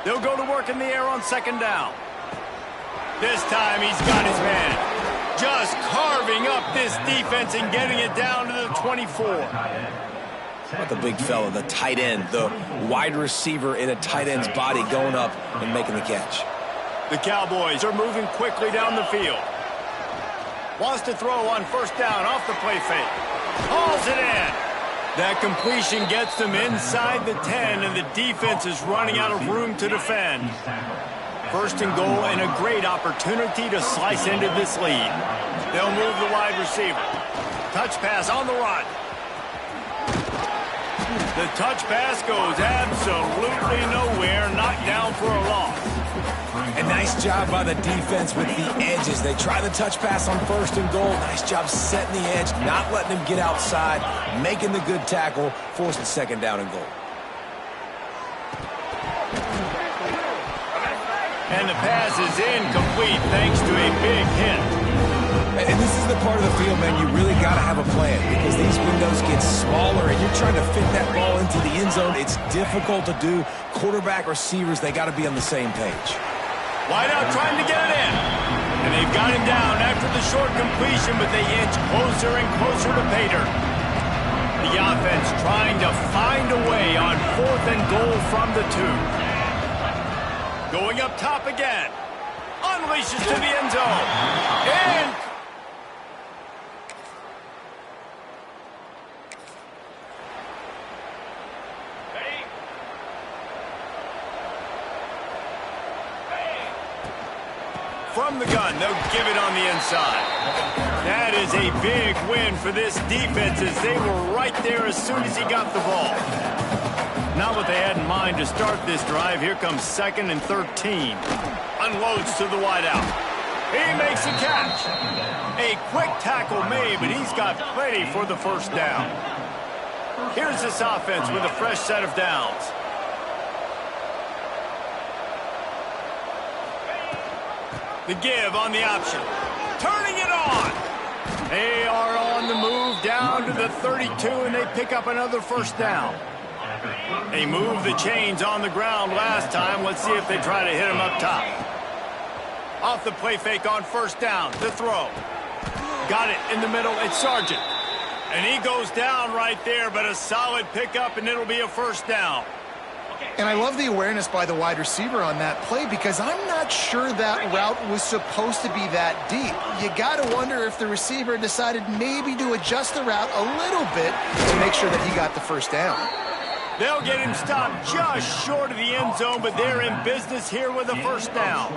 They'll go to work in the air on 2nd down. This time he's got his man. Just carving up this defense and getting it down to the 24. How about the big fella, the tight end, the wide receiver in a tight end's body going up and making the catch. The Cowboys are moving quickly down the field. Wants to throw on first down off the play fake. Hauls it in. That completion gets them inside the 10, and the defense is running out of room to defend. First and goal, and a great opportunity to slice into this lead. They'll move the wide receiver. Touch pass on the run. The touch pass goes absolutely nowhere, knocked down for a loss. And nice job by the defense with the edges. They try the touch pass on first and goal. Nice job setting the edge, not letting them get outside, making the good tackle, forcing second down and goal. And the pass is incomplete thanks to a big hit. And this is the part of the field, man, you really got to have a plan because these windows get smaller and you're trying to fit that ball into the end zone. It's difficult to do. Quarterback, receivers, they got to be on the same page. Wide out trying to get it in. And they've got him down after the short completion, but they inch closer and closer to pay dirt. The offense trying to find a way on fourth and goal from the 2. Going up top again. Unleashes to the end zone. And from the gun, they'll give it on the inside. That is a big win for this defense as they were right there as soon as he got the ball. Not what they had in mind to start this drive. Here comes 2nd and 13. Unloads to the wideout. He makes a catch. A quick tackle made, but he's got plenty for the first down. Here's this offense with a fresh set of downs. The give on the option. Turning it on. They are on the move down to the 32, and they pick up another first down. They moved the chains on the ground last time. Let's see if they try to hit him up top. Off the play fake on first down. The throw. Got it in the middle. It's Sargent. And he goes down right there, but a solid pickup, and it'll be a first down. And I love the awareness by the wide receiver on that play because I'm not sure that route was supposed to be that deep. You got to wonder if the receiver decided maybe to adjust the route a little bit to make sure that he got the first down. They'll get him stopped just short of the end zone, but they're in business here with a first down.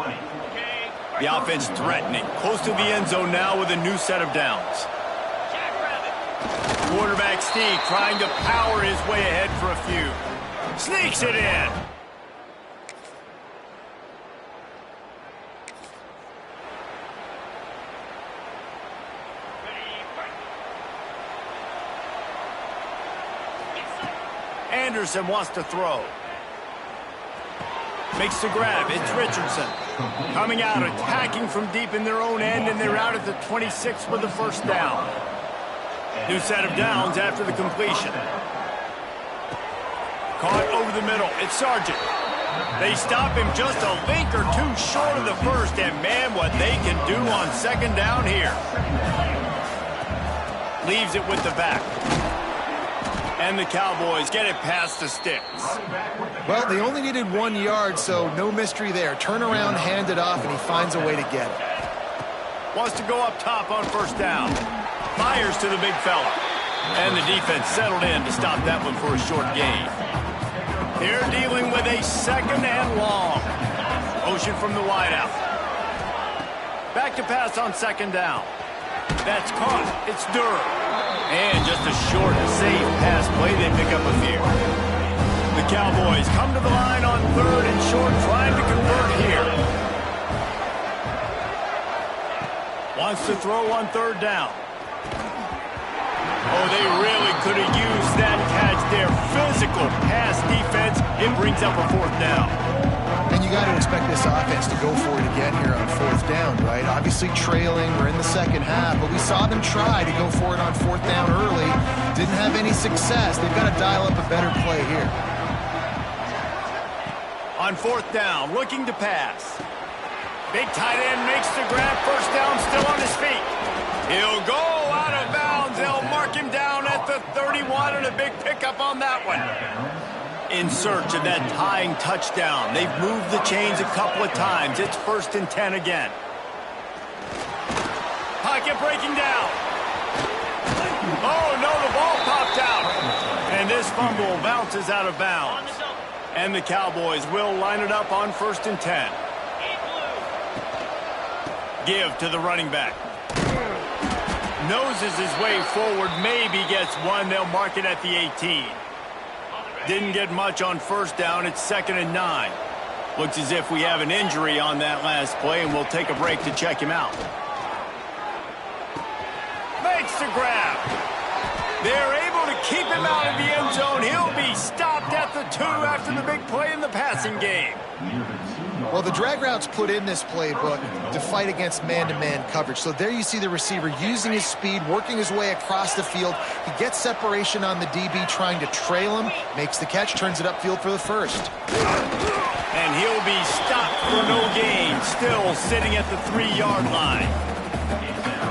The offense threatening, close to the end zone now with a new set of downs. Quarterback Steve trying to power his way ahead for a few. Sneaks it in. Anderson wants to throw. Makes the grab. It's Richardson. Coming out, attacking from deep in their own end, and they're out at the 26 with the first down. New set of downs after the completion. Caught over the middle. It's Sargent. They stop him just a link or two short of the first, and man, what they can do on second down here. Leaves it with the back. And the Cowboys get it past the sticks. Well, they only needed 1 yard, so no mystery there. Turn around, hand it off, and he finds a way to get it. Wants to go up top on first down. Fires to the big fella. And the defense settled in to stop that one for a short gain. They're dealing with a second and long. Motion from the wideout. Back to pass on second down. That's caught. It's Durham. And just a short, safe pass play. They pick up a few. The Cowboys come to the line on third and short, trying to convert here. Wants to throw on third down. Oh, they really could have used that catch there. Physical pass defense. It brings up a fourth down. And you got to expect this offense to go for it again here on fourth down, right? Obviously trailing. We're in the second half, but we saw them try to go for it on fourth down early. Didn't have any success. They've got to dial up a better play here. On fourth down, looking to pass. Big tight end makes the grab. First down, still on his feet. He'll go out of bounds. They'll mark him down at the 31, and a big pickup on that one. In search of that tying touchdown. They've moved the chains a couple of times. It's 1st and 10 again. Pocket breaking down. Oh, no, the ball popped out. And this fumble bounces out of bounds. And the Cowboys will line it up on 1st and 10. Give to the running back. Noses his way forward, maybe gets one. They'll mark it at the 18. Didn't get much on first down. It's 2nd and 9. Looks as if we have an injury on that last play, and we'll take a break to check him out. Makes the grab. They're able to keep him out of the end zone. He'll be stopped at the 2 after the big play in the passing game. Well, the drag routes put in this playbook to fight against man-to-man coverage. So there you see the receiver using his speed, working his way across the field. He gets separation on the DB, trying to trail him, makes the catch, turns it upfield for the first. And he'll be stopped for no gain, still sitting at the 3-yard line.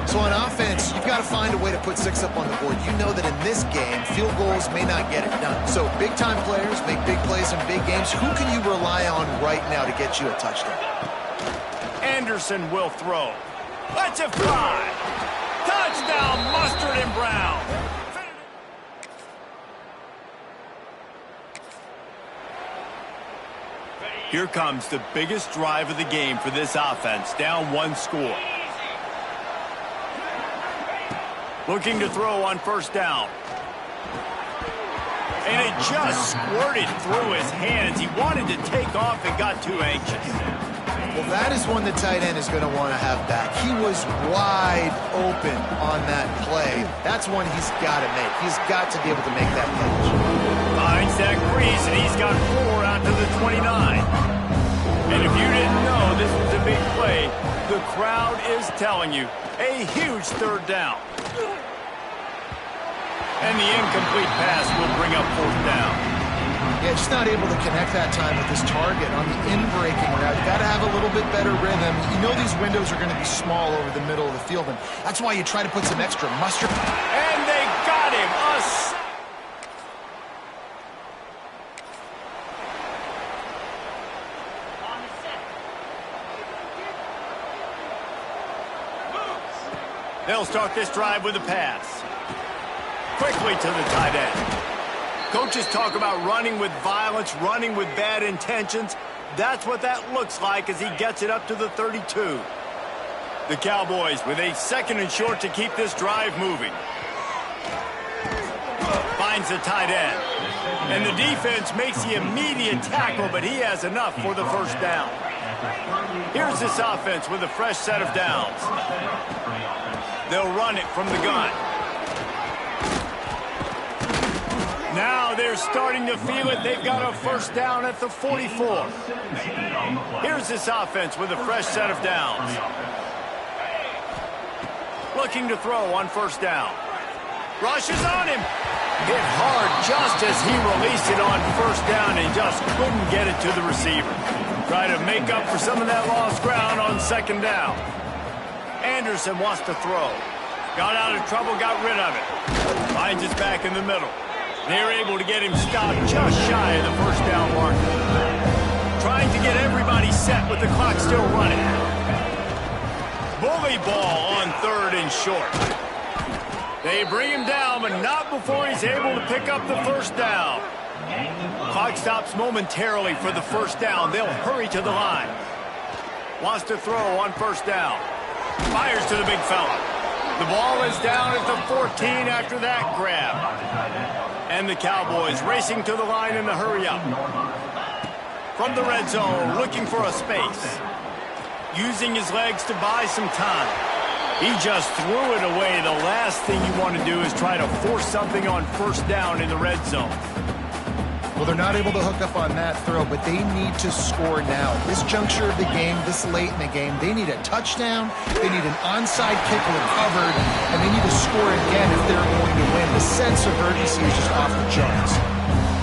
So on offense, you've got to find a way to put 6 up on the board. You know that in this game, field goals may not get it done. So big-time players make big plays in big games. Who can you rely on right now to get you a touchdown? Anderson will throw. Let's it fly. Touchdown, Mustard and Brown. Here comes the biggest drive of the game for this offense. Down 1 score. Looking to throw on first down. And it just squirted through his hands. He wanted to take off and got too anxious. Well, that is one the tight end is going to want to have back. He was wide open on that play. That's one he's got to make. He's got to be able to make that catch. Finds that crease, and he's got 4 out to the 29. And if you didn't know this was a big play, the crowd is telling you a huge 3rd down. And the incomplete pass will bring up 4th down. Yeah, just not able to connect that time with his target on the in-breaking route. You got to have a little bit better rhythm. You know these windows are going to be small over the middle of the field, and that's why you try to put some extra mustard. And they got him. They'll start this drive with a pass. Quickly to the tight end. Coaches talk about running with violence, running with bad intentions. That's what that looks like as he gets it up to the 32. The Cowboys with a 2nd and short to keep this drive moving. Finds the tight end. And the defense makes the immediate tackle, but he has enough for the first down. Here's this offense with a fresh set of downs. They'll run it from the gun. Now they're starting to feel it. They've got a first down at the 44. Here's this offense with a fresh set of downs. Looking to throw on first down. Rushes on him. Hit hard just as he released it on first down and just couldn't get it to the receiver. Try to make up for some of that lost ground on 2nd down. Anderson wants to throw. Got out of trouble, got rid of it. Finds his back in the middle. They're able to get him stopped just shy of the first down marker. Trying to get everybody set with the clock still running. Bully ball on 3rd and short. They bring him down, but not before he's able to pick up the first down. Clock stops momentarily for the first down. They'll hurry to the line. Wants to throw on first down. Fires to the big fella. The ball is down at the 14 after that grab. And the Cowboys racing to the line in the hurry-up. From the red zone, looking for a space. Using his legs to buy some time. He just threw it away. The last thing you want to do is try to force something on first down in the red zone. Well, they're not able to hook up on that throw, but they need to score now. This juncture of the game, this late in the game, they need a touchdown, they need an onside kick recovered, and they need to score again if they're going to win. The sense of urgency is just off the charts.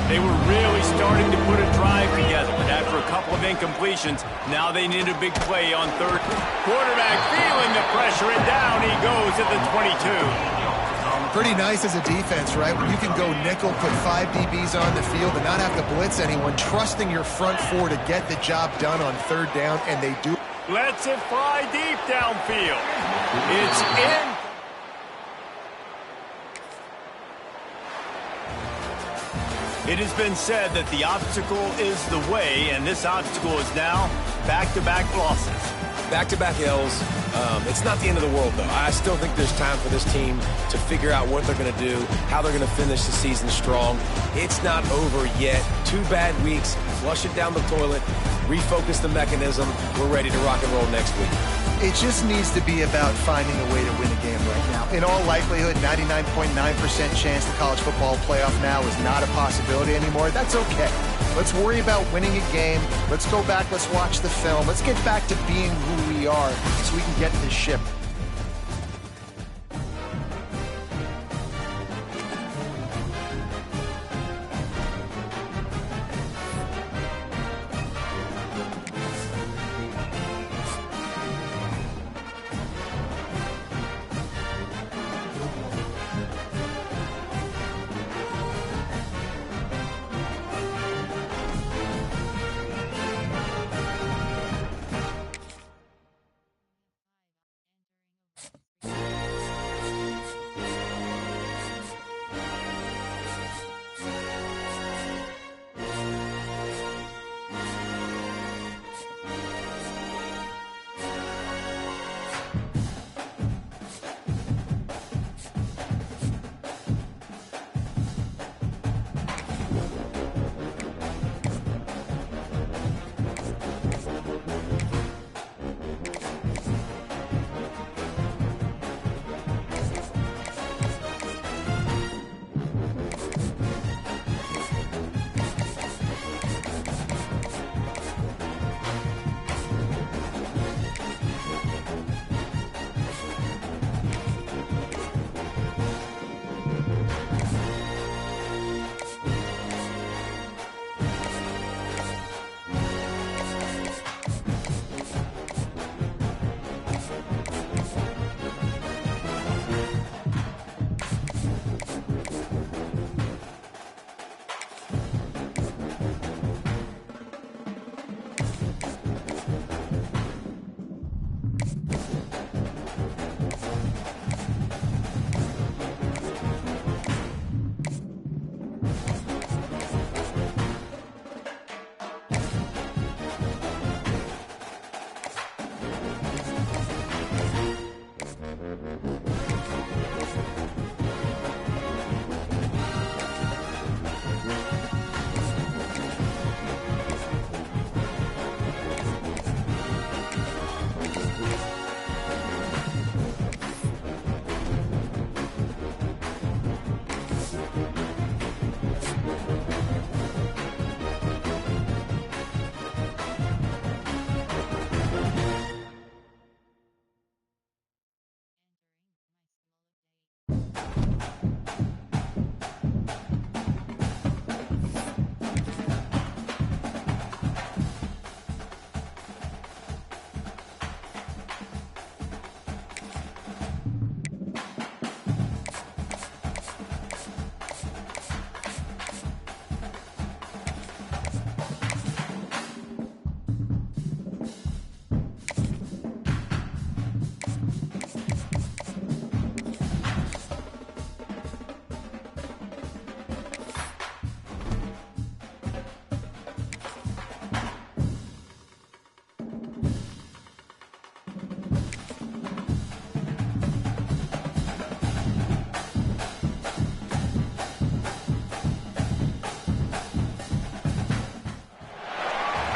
They were really starting to put a drive together, but after a couple of incompletions, now they need a big play on third. Quarterback feeling the pressure, and down he goes at the 22. Pretty nice as a defense, right? When you can go nickel, put 5 DBs on the field and not have to blitz anyone, trusting your front four to get the job done on third down, and they do. Lets it fly deep downfield. It's in. It has been said that the obstacle is the way, and this obstacle is now back-to-back losses. Back-to-back L's. It's not the end of the world, though. I still think there's time for this team to figure out what they're going to do, how they're going to finish the season strong. It's not over yet. 2 bad weeks. Flush it down the toilet. Refocus the mechanism. We're ready to rock and roll next week. It just needs to be about finding a way to win a game right now. In all likelihood, 99.9% chance the college football playoff now is not a possibility anymore. That's okay. Let's worry about winning a game. Let's go back. Let's watch the film. Let's get back to being who we are so we can get this ship.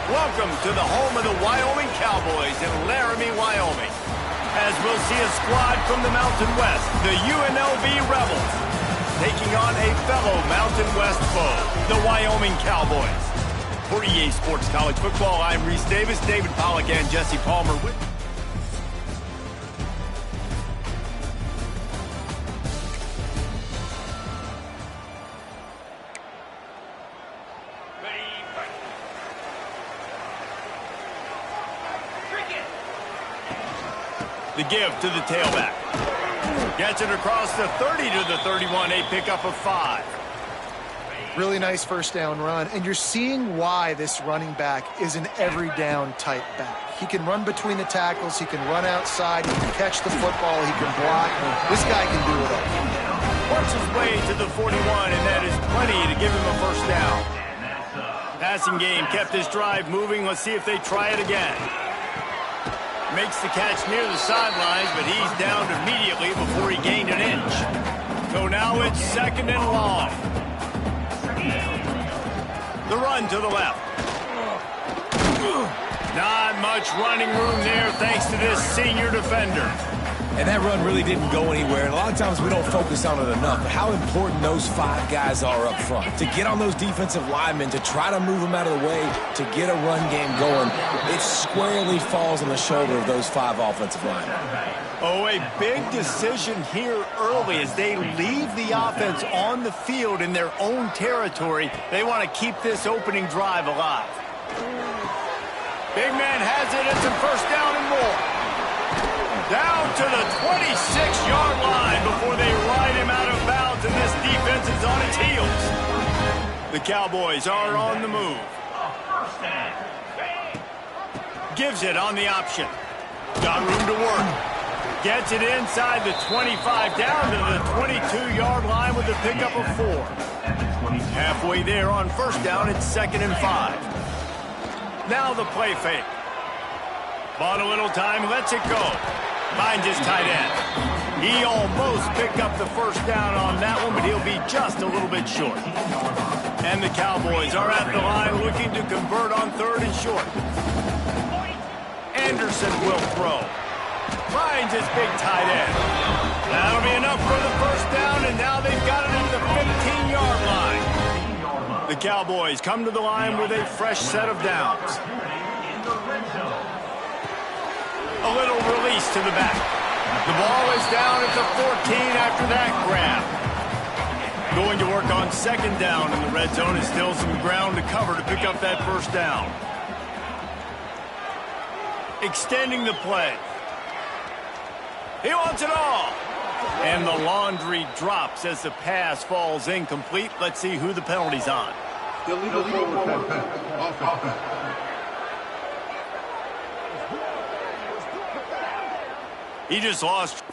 Welcome to the home of the Wyoming Cowboys in Laramie, Wyoming. As we'll see a squad from the Mountain West, the UNLV Rebels, taking on a fellow Mountain West foe, the Wyoming Cowboys. For EA Sports College Football, I'm Reese Davis, David Pollack, and Jesse Palmer with The give to the tailback. Gets it across the 30 to the 31, a pickup of 5. Really nice first down run, and you're seeing why this running back is an every down type back. He can run between the tackles, he can run outside, he can catch the football, he can block. This guy can do it all. Works his way to the 41, and that is plenty to give him a first down. Passing game kept this drive moving. Let's see if they try it again. Makes the catch near the sidelines, but he's down immediately before he gained an inch. So now it's 2nd and long. The run to the left. Not much running room there thanks to this senior defender. And that run really didn't go anywhere. And a lot of times we don't focus on it enough. But how important those 5 guys are up front. To get on those defensive linemen, to try to move them out of the way, to get a run game going, it squarely falls on the shoulder of those 5 offensive linemen. Oh, a big decision here early as they leave the offense on the field in their own territory. They want to keep this opening drive alive. Big man has it. It's a first down and more. Down to the 26-yard line before they ride him out of bounds, and this defense is on its heels. The Cowboys are on the move. Gives it on the option. Got room to work. Gets it inside the 25, down to the 22-yard line with a pickup of 4. Halfway there on first down, it's 2nd and 5. Now the play fake. Bought a little time, lets it go. Finds his tight end. He almost picked up the first down on that one, but he'll be just a little bit short. And the Cowboys are at the line looking to convert on 3rd and short. Anderson will throw. Finds his big tight end. That'll be enough for the first down, and now they've got it at the 15-yard line. The Cowboys come to the line with a fresh set of downs. A little release to the back. The ball is down at the 14 after that grab. Going to work on 2nd down in the red zone is still some ground to cover to pick up that first down. Extending the play. He wants it all. And the laundry drops as the pass falls incomplete. Let's see who the penalty's on. Illegal forward offense. He just lost.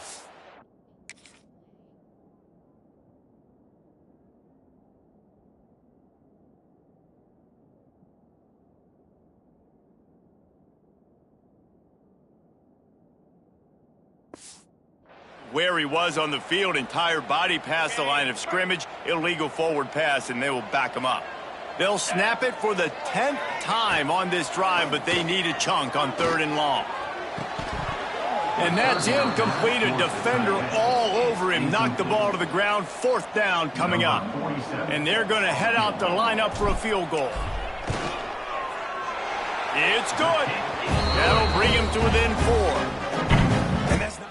Where he was on the field, entire body past the line of scrimmage, illegal forward pass, and they will back him up. They'll snap it for the 10th time on this drive, but they need a chunk on 3rd and long. And that's incomplete. A defender all over him. Knocked the ball to the ground. 4th down coming up. And they're going to head out to line up for a field goal. It's good. That'll bring him to within 4. And that's not...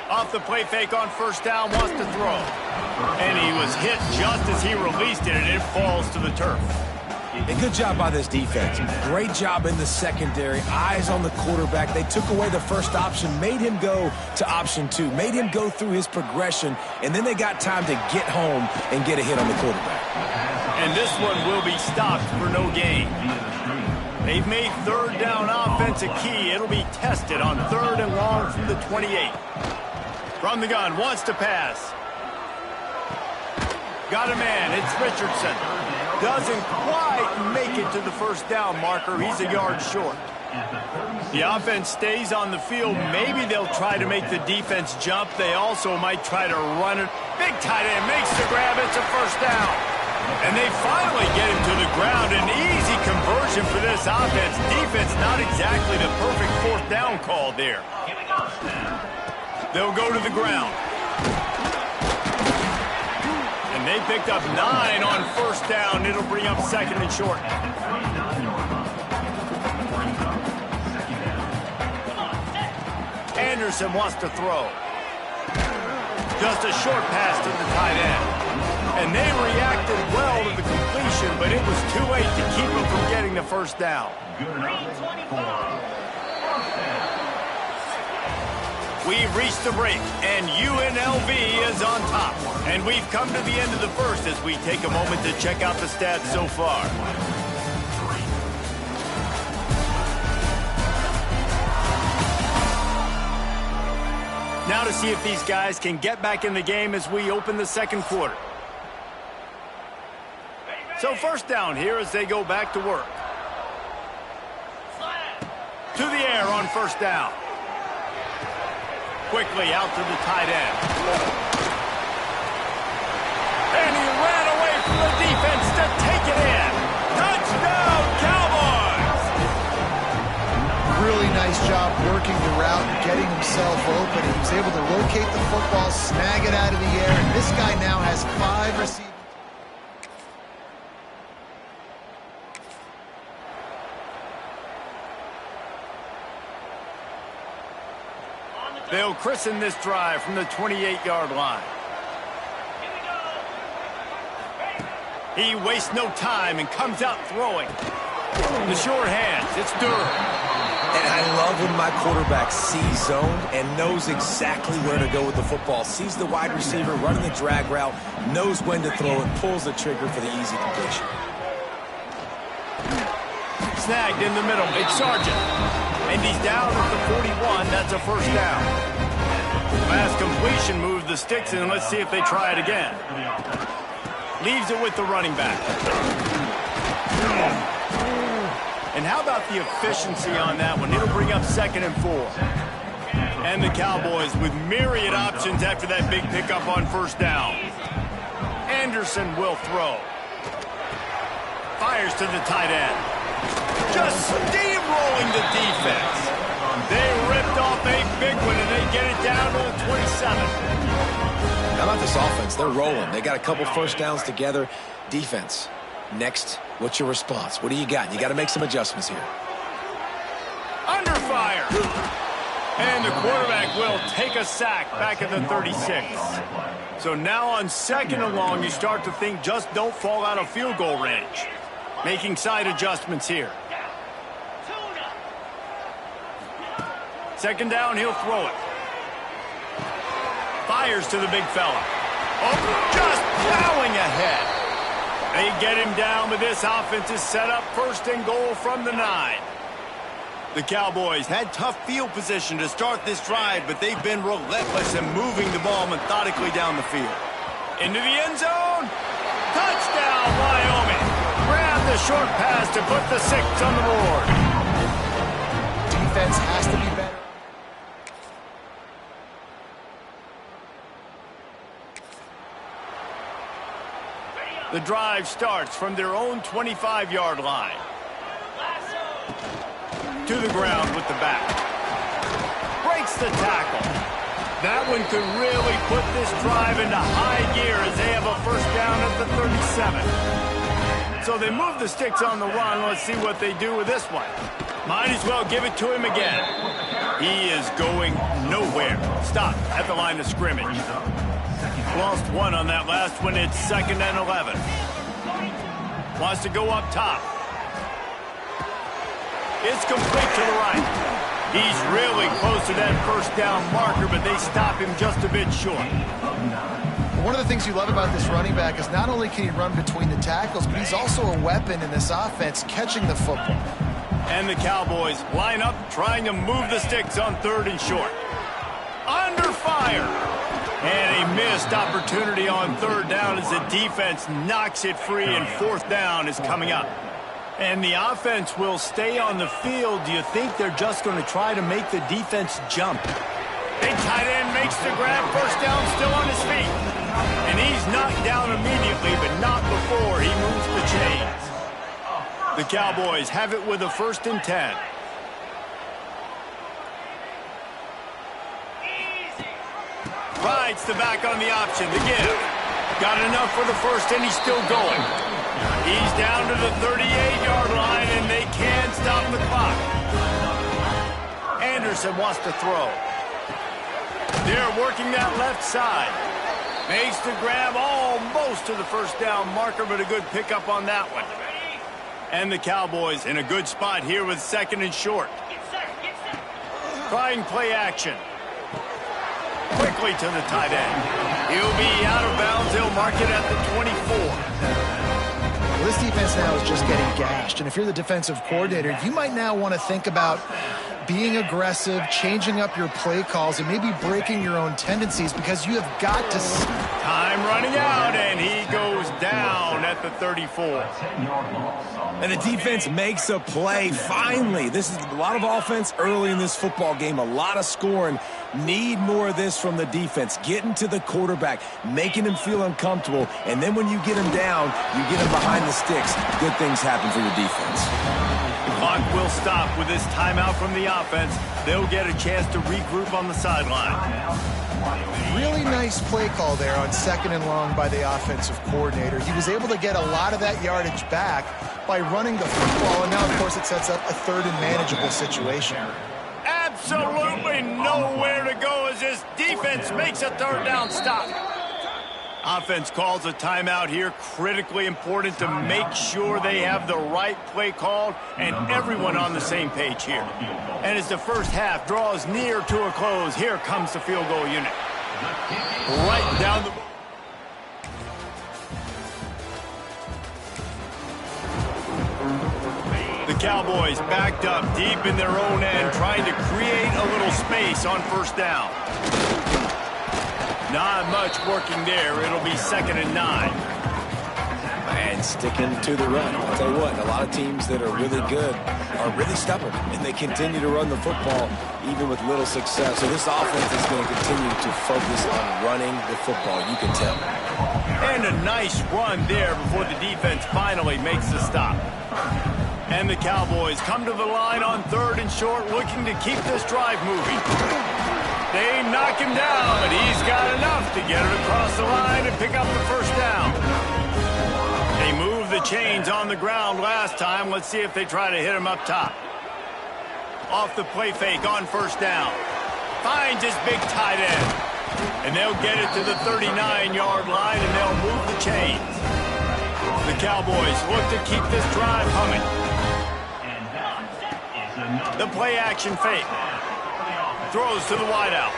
Off the play fake on first down, wants to throw. And he was hit just as he released it, and it falls to the turf. A good job by this defense. Great job in the secondary. Eyes on the quarterback. They took away the first option, made him go to option 2, made him go through his progression, and then they got time to get home and get a hit on the quarterback. And this one will be stopped for no gain. They've made 3rd down offense a key. It'll be tested on 3rd and long from the 28. From the gun, wants to pass. Got a man, it's Richardson. Doesn't quite make it to the first down marker. He's a yard short. The offense stays on the field. Maybe they'll try to make the defense jump. They also might try to run it. Big tight end makes the grab. It's a first down. And they finally get him to the ground. An easy conversion for this offense. Defense not exactly the perfect 4th down call there. They'll go to the ground. And they picked up 9 on first down. It'll bring up 2nd and short. Anderson wants to throw. Just a short pass to the tight end. And they reacted well to the completion, but it was too late to keep them from getting the first down. We've reached the break, and UNLV is on top. And we've come to the end of the first as we take a moment to check out the stats so far. Now to see if these guys can get back in the game as we open the second quarter. So first down here as they go back to work. To the air on first down. Quickly out to the tight end. And he ran away from the defense to take it in. Touchdown, Cowboys! Really nice job working the route and getting himself open. He was able to locate the football, snag it out of the air, and this guy now has 5 receivers. They'll christen this drive from the 28-yard line. He wastes no time and comes out throwing. The short hands, it's Durham. And I love when my quarterback sees zone and knows exactly where to go with the football. Sees the wide receiver running the drag route, knows when to throw it, pulls the trigger for the easy completion. Snagged in the middle, it's Sargent. And he's down at the 41, that's a first down. Last completion moved the sticks in, let's see if they try it again. Leaves it with the running back. And how about the efficiency on that one? It'll bring up 2nd and 4. And the Cowboys with myriad options after that big pickup on first down. Anderson will throw. Fires to the tight end. Just steamrolling the defense. They ripped off a big one, and they get it down to the 27. How about this offense? They're rolling. They got a couple first downs together. Defense. Next, what's your response? What do you got? You got to make some adjustments here. Under fire. And the quarterback will take a sack back at the 36. So now on 2nd and long, you start to think just don't fall out of field goal range. Making side adjustments here. 2nd down, he'll throw it. Fires to the big fella. Oh, just plowing ahead. They get him down, but this offense is set up 1st and goal from the 9. The Cowboys had tough field position to start this drive, but they've been relentless in moving the ball methodically down the field. Into the end zone. Touchdown, Wyoming. Grab the short pass to put the 6 on the board. Defense has to be better. The drive starts from their own 25-yard line. To the ground with the back. Breaks the tackle. That one could really put this drive into high gear as they have a first down at the 37. So they move the sticks on the run. Let's see what they do with this one. Might as well give it to him again. He is going nowhere. Stop at the line of scrimmage. Lost 1 on that last one. It's 2nd and 11. Wants to go up top. It's complete to the right. He's really close to that first down marker, but they stop him just a bit short. One of the things you love about this running back is not only can he run between the tackles, but he's also a weapon in this offense, catching the football. And the Cowboys line up, trying to move the sticks on 3rd and short. Under fire. And a missed opportunity on 3rd down as the defense knocks it free, and 4th down is coming up. And the offense will stay on the field. Do you think they're just going to try to make the defense jump? Big tight end makes the grab. First down, still on his feet. And he's knocked down immediately, but not before he moves the chains. The Cowboys have it with a 1st and 10. Rides the back on the option, the give. Got enough for the first, and he's still going. He's down to the 38-yard line, and they can't stop the clock. Anderson wants to throw. They're working that left side. Makes the grab almost to the first down marker, but a good pickup on that one. And the Cowboys in a good spot here with 2nd and short. Trying play action. Quickly to the tight end. He'll be out of bounds. He'll mark it at the 24. Well, this defense now is just getting gashed. And if you're the defensive coordinator, you might now want to think about being aggressive, changing up your play calls, and maybe breaking your own tendencies because you have got to... Time running out, and he goes down at the 34. And the defense makes a play. Finally, this is a lot of offense early in this football game, a lot of scoring. Need more of this from the defense. Getting to the quarterback, making him feel uncomfortable, and then when you get him down, you get him behind the sticks. Good things happen for your defense. The clock will stop with this timeout from the offense. They'll get a chance to regroup on the sideline. Really nice play call there on 2nd and long by the offensive coordinator. He was able to get a lot of that yardage back by running the football, and now, of course, it sets up a 3rd and manageable situation. Absolutely nowhere to go as this defense makes a 3rd down stop. Offense calls a timeout here. Critically important to make sure they have the right play called and everyone on the same page here. And as the first half draws near to a close, here comes the field goal unit. Right down the... The Cowboys backed up deep in their own end, trying to create a little space on 1st down. Not much working there. It'll be 2nd and 9. And sticking to the run. I'll tell you what, a lot of teams that are really good are really stubborn, and they continue to run the football even with little success. So this offense is going to continue to focus on running the football, you can tell. And a nice run there before the defense finally makes the stop. And the Cowboys come to the line on 3rd and short, looking to keep this drive moving. They knock him down, but he's got enough to get it across the line and pick up the 1st down. They moved the chains on the ground last time. Let's see if they try to hit him up top. Off the play fake on 1st down. Finds his big tight end. And they'll get it to the 39-yard line, and they'll move the chains. The Cowboys look to keep this drive humming. The play action fake. Throws to the wideout.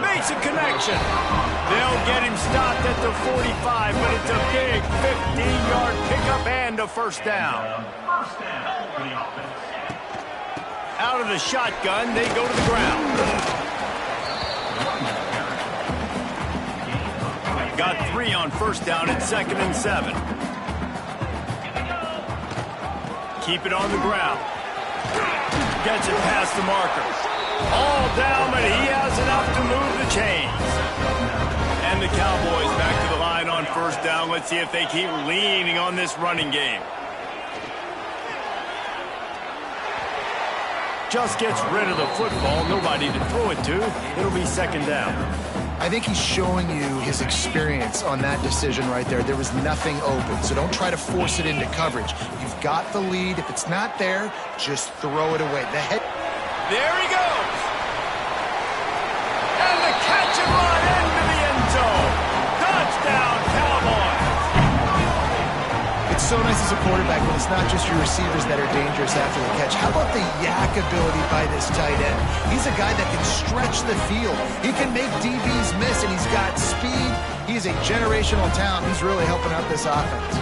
Makes a connection. They'll get him stopped at the 45, but it's a big 15-yard pickup and a 1st down. Out of the shotgun, they go to the ground. Got 3 on 1st down at 2nd and 7. Keep it on the ground. Gets it past the marker. All down, but he has enough to move the chains. And the Cowboys back to the line on 1st down. Let's see if they keep leaning on this running game. Just gets rid of the football. Nobody to throw it to. It'll be 2nd down. I think he's showing you his experience on that decision right there. There was nothing open, so don't try to force it into coverage. You've got the lead. If it's not there, just throw it away. There he goes. And the catch and run into the end zone. Touchdown, Cowboys. It's so nice as a quarterback when it's not just your receivers that are dangerous after the catch. How about the yak ability by this tight end? He's a guy that can stretch the field. He can make DBs miss, and he's got speed. He's a generational talent. He's really helping out this offense.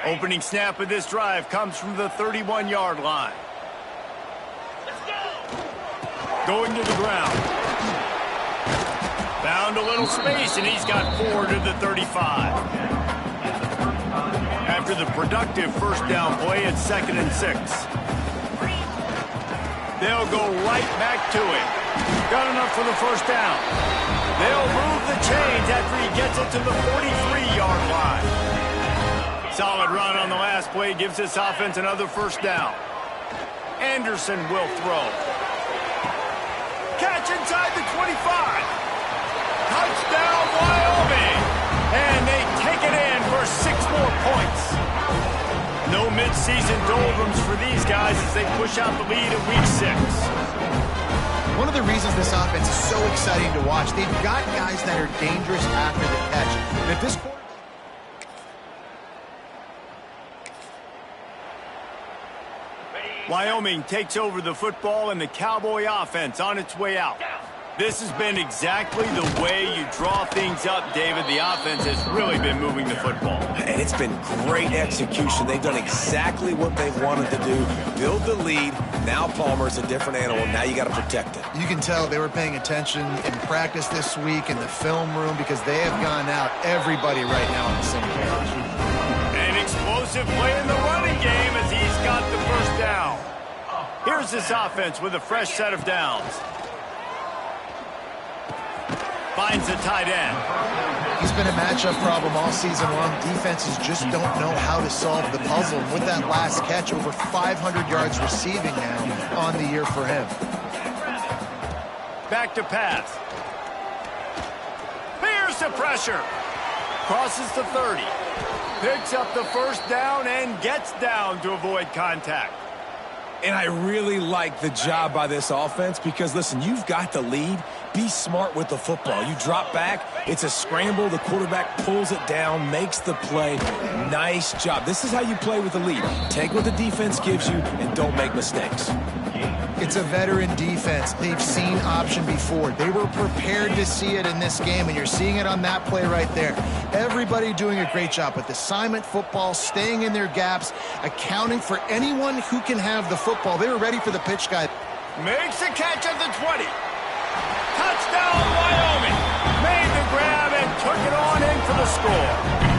Opening snap of this drive comes from the 31-yard line. Going to the ground. Found a little space, and he's got 4 to the 35. After the productive 1st down play at 2nd and 6. They'll go right back to him. Got enough for the 1st down. They'll move the chains after he gets it to the 43-yard line. Solid run on the last play gives this offense another 1st down. Anderson will throw. catch inside the 25. Touchdown, Wyoming. And they take it in for 6 more points. No mid-season doldrums for these guys as they push out the lead in week 6. One of the reasons this offense is so exciting to watch, they've got guys that are dangerous after the catch. And if this Wyoming takes over the football and the Cowboy offense on its way out. This has been exactly the way you draw things up, David. The offense has really been moving the football. And it's been great execution. They've done exactly what they've wanted to do. Build the lead. Now Palmer's a different animal. Now you got to protect it. You can tell they were paying attention in practice this week in the film room because they have gone out everybody right now on the same page. An explosive play in the running game as he's got the first down. Here's this offense with a fresh set of downs. Finds the tight end. He's been a matchup problem all season long. Defenses just don't know how to solve the puzzle. And with that last catch, over 500 yards receiving now on the year for him. Back to pass. Here's the pressure. Crosses the 30. Picks up the first down and gets down to avoid contact. And I really like the job by this offense because, listen, you've got the lead. Be smart with the football. You drop back, it's a scramble. The quarterback pulls it down, makes the play. Nice job. This is how you play with the lead. Take what the defense gives you and don't make mistakes. It's a veteran defense. They've seen option before. They were prepared to see it in this game, and you're seeing it on that play right there. Everybody doing a great job with assignment football, staying in their gaps, accounting for anyone who can have the football. They were ready for the pitch guy. Makes a catch at the 20. Touchdown, Wyoming. Made the grab and took it on in for the score.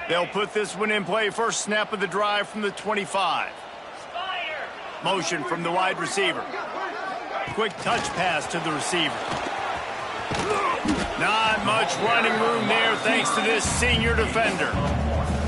They'll put this one in play. First snap of the drive from the 25. Motion from the wide receiver. Quick touch pass to the receiver. Not much running room there thanks to this senior defender.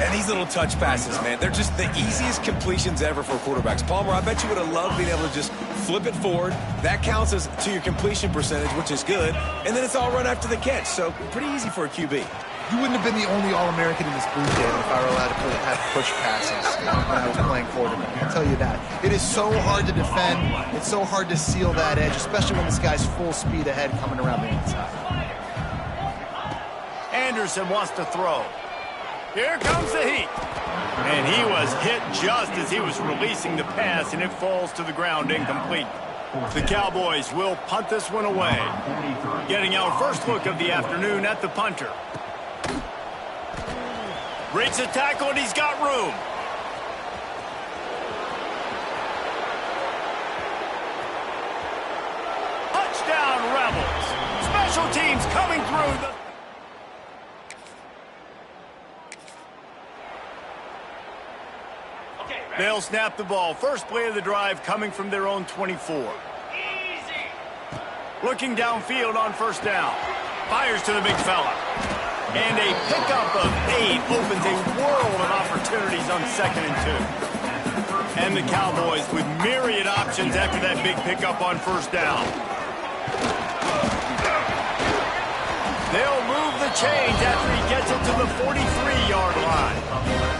And these little touch passes, man, they're just the easiest completions ever for quarterbacks. Palmer, I bet you would have loved being able to just flip it forward. That counts as to your completion percentage, which is good. And then it's all run after the catch, so pretty easy for a QB. You wouldn't have been the only All-American in this booth, David, if I were allowed to have push passes when I was playing quarterback. I'll tell you that. It is so hard to defend. It's so hard to seal that edge, especially when this guy's full speed ahead coming around the inside. Anderson wants to throw. Here comes the heat. And he was hit just as he was releasing the pass, and it falls to the ground incomplete. The Cowboys will punt this one away. Getting our first look of the afternoon at the punter. Breaks a tackle, and he's got room. Touchdown, Rebels. Special teams coming through. They'll snap the ball. First play of the drive coming from their own 24. Easy. Looking downfield on first down. Fires to the big fella. And a pickup of 8 opens a world of opportunities on 2nd and 2. And the Cowboys with myriad options after that big pickup on first down. They'll move the chains after he gets it to the 43-yard line.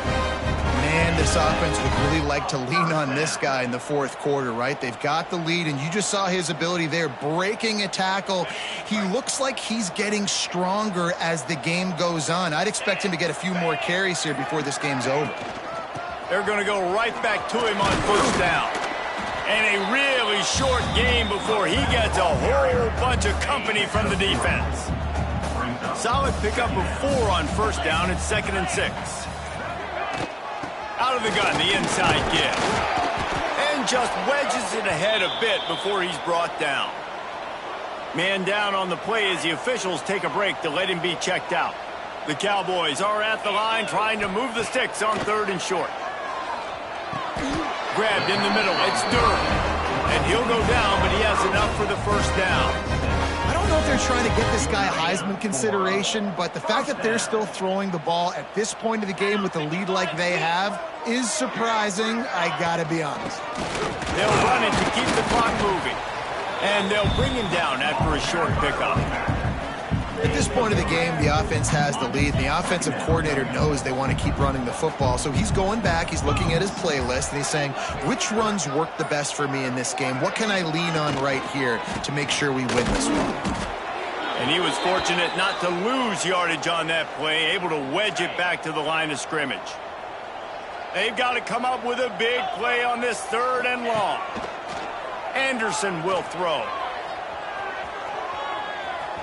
Man, this offense would really like to lean on this guy in the fourth quarter, right? They've got the lead, and you just saw his ability there, breaking a tackle. He looks like he's getting stronger as the game goes on. I'd expect him to get a few more carries here before this game's over. They're going to go right back to him on first down. And a really short game before he gets a whole bunch of company from the defense. Solid pickup of 4 on first down at 2nd and 6. Out of the gun, the inside give. And just wedges it ahead a bit before he's brought down. Man down on the play as the officials take a break to let him be checked out. The Cowboys are at the line trying to move the sticks on 3rd and short. Grabbed in the middle. It's Durham. And he'll go down, but he has enough for the first down. I don't know if they're trying to get this guy Heisman consideration, but the fact that they're still throwing the ball at this point of the game with a lead like they have is surprising, I gotta be honest. They'll run it to keep the clock moving. And they'll bring him down after a short pickup. At this point of the game, the offense has the lead, and the offensive coordinator knows they want to keep running the football. So he's going back, he's looking at his playlist, and he's saying, which runs work the best for me in this game? What can I lean on right here to make sure we win this one? And he was fortunate not to lose yardage on that play, able to wedge it back to the line of scrimmage. They've got to come up with a big play on this 3rd and long. Anderson will throw.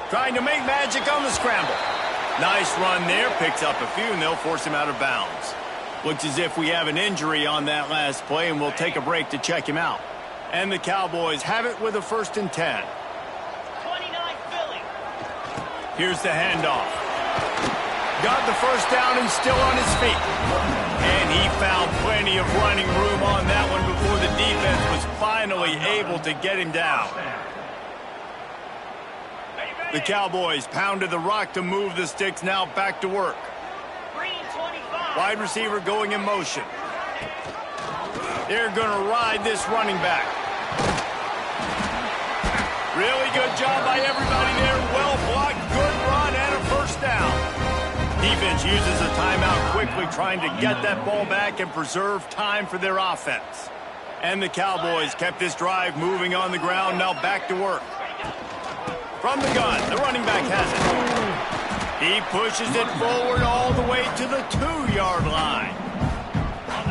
Trying to make magic on the scramble. Nice run there. Picks up a few, and they'll force him out of bounds. Looks as if we have an injury on that last play, and we'll take a break to check him out. And the Cowboys have it with a 1st and 10. 29 Philly. Here's the handoff. Got the first down and still on his feet. And he found plenty of running room on that one before the defense was finally able to get him down. The Cowboys pounded the rock to move the sticks, now back to work. Green 25. Wide receiver going in motion. They're going to ride this running back. Really good job by everybody there. Well blocked, good run, and a first down. Defense uses a timeout quickly, trying to get that ball back and preserve time for their offense. And the Cowboys kept this drive moving on the ground, now back to work. From the gun, the running back has it. He pushes it forward all the way to the 2-yard line.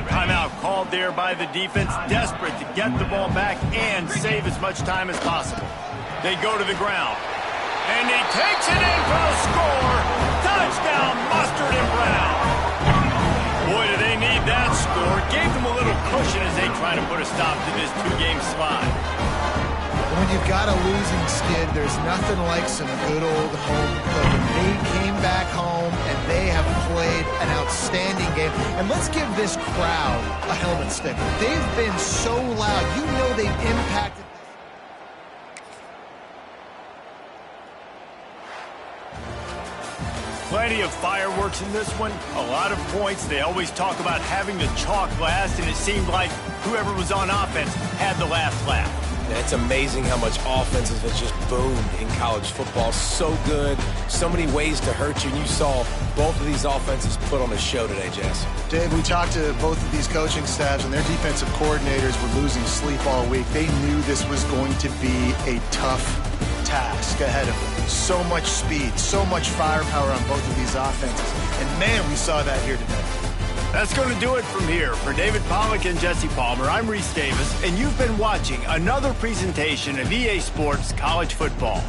Timeout called there by the defense, desperate to get the ball back and save as much time as possible. They go to the ground. And he takes it in for the score. Touchdown, Mustard and Brown. Boy, do they need that score. Gave them a little cushion as they try to put a stop to this 2-game slide. When you've got a losing skid, there's nothing like some good old home cooking. They came back home, and they have played an outstanding game. And let's give this crowd a helmet sticker. They've been so loud. You know they've impacted. Plenty of fireworks in this one. A lot of points. They always talk about having the chalk last, and it seemed like whoever was on offense had the last laugh. It's amazing how much offenses have just boomed in college football. So good, so many ways to hurt you, and you saw both of these offenses put on a show today, Jess. Dave, we talked to both of these coaching staffs, and their defensive coordinators were losing sleep all week. They knew this was going to be a tough task ahead of them. So much speed, so much firepower on both of these offenses. And, man, we saw that here today. That's going to do it from here. For David Pollack and Jesse Palmer, I'm Reese Davis, and you've been watching another presentation of EA Sports College Football.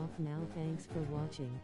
off now. Thanks for watching.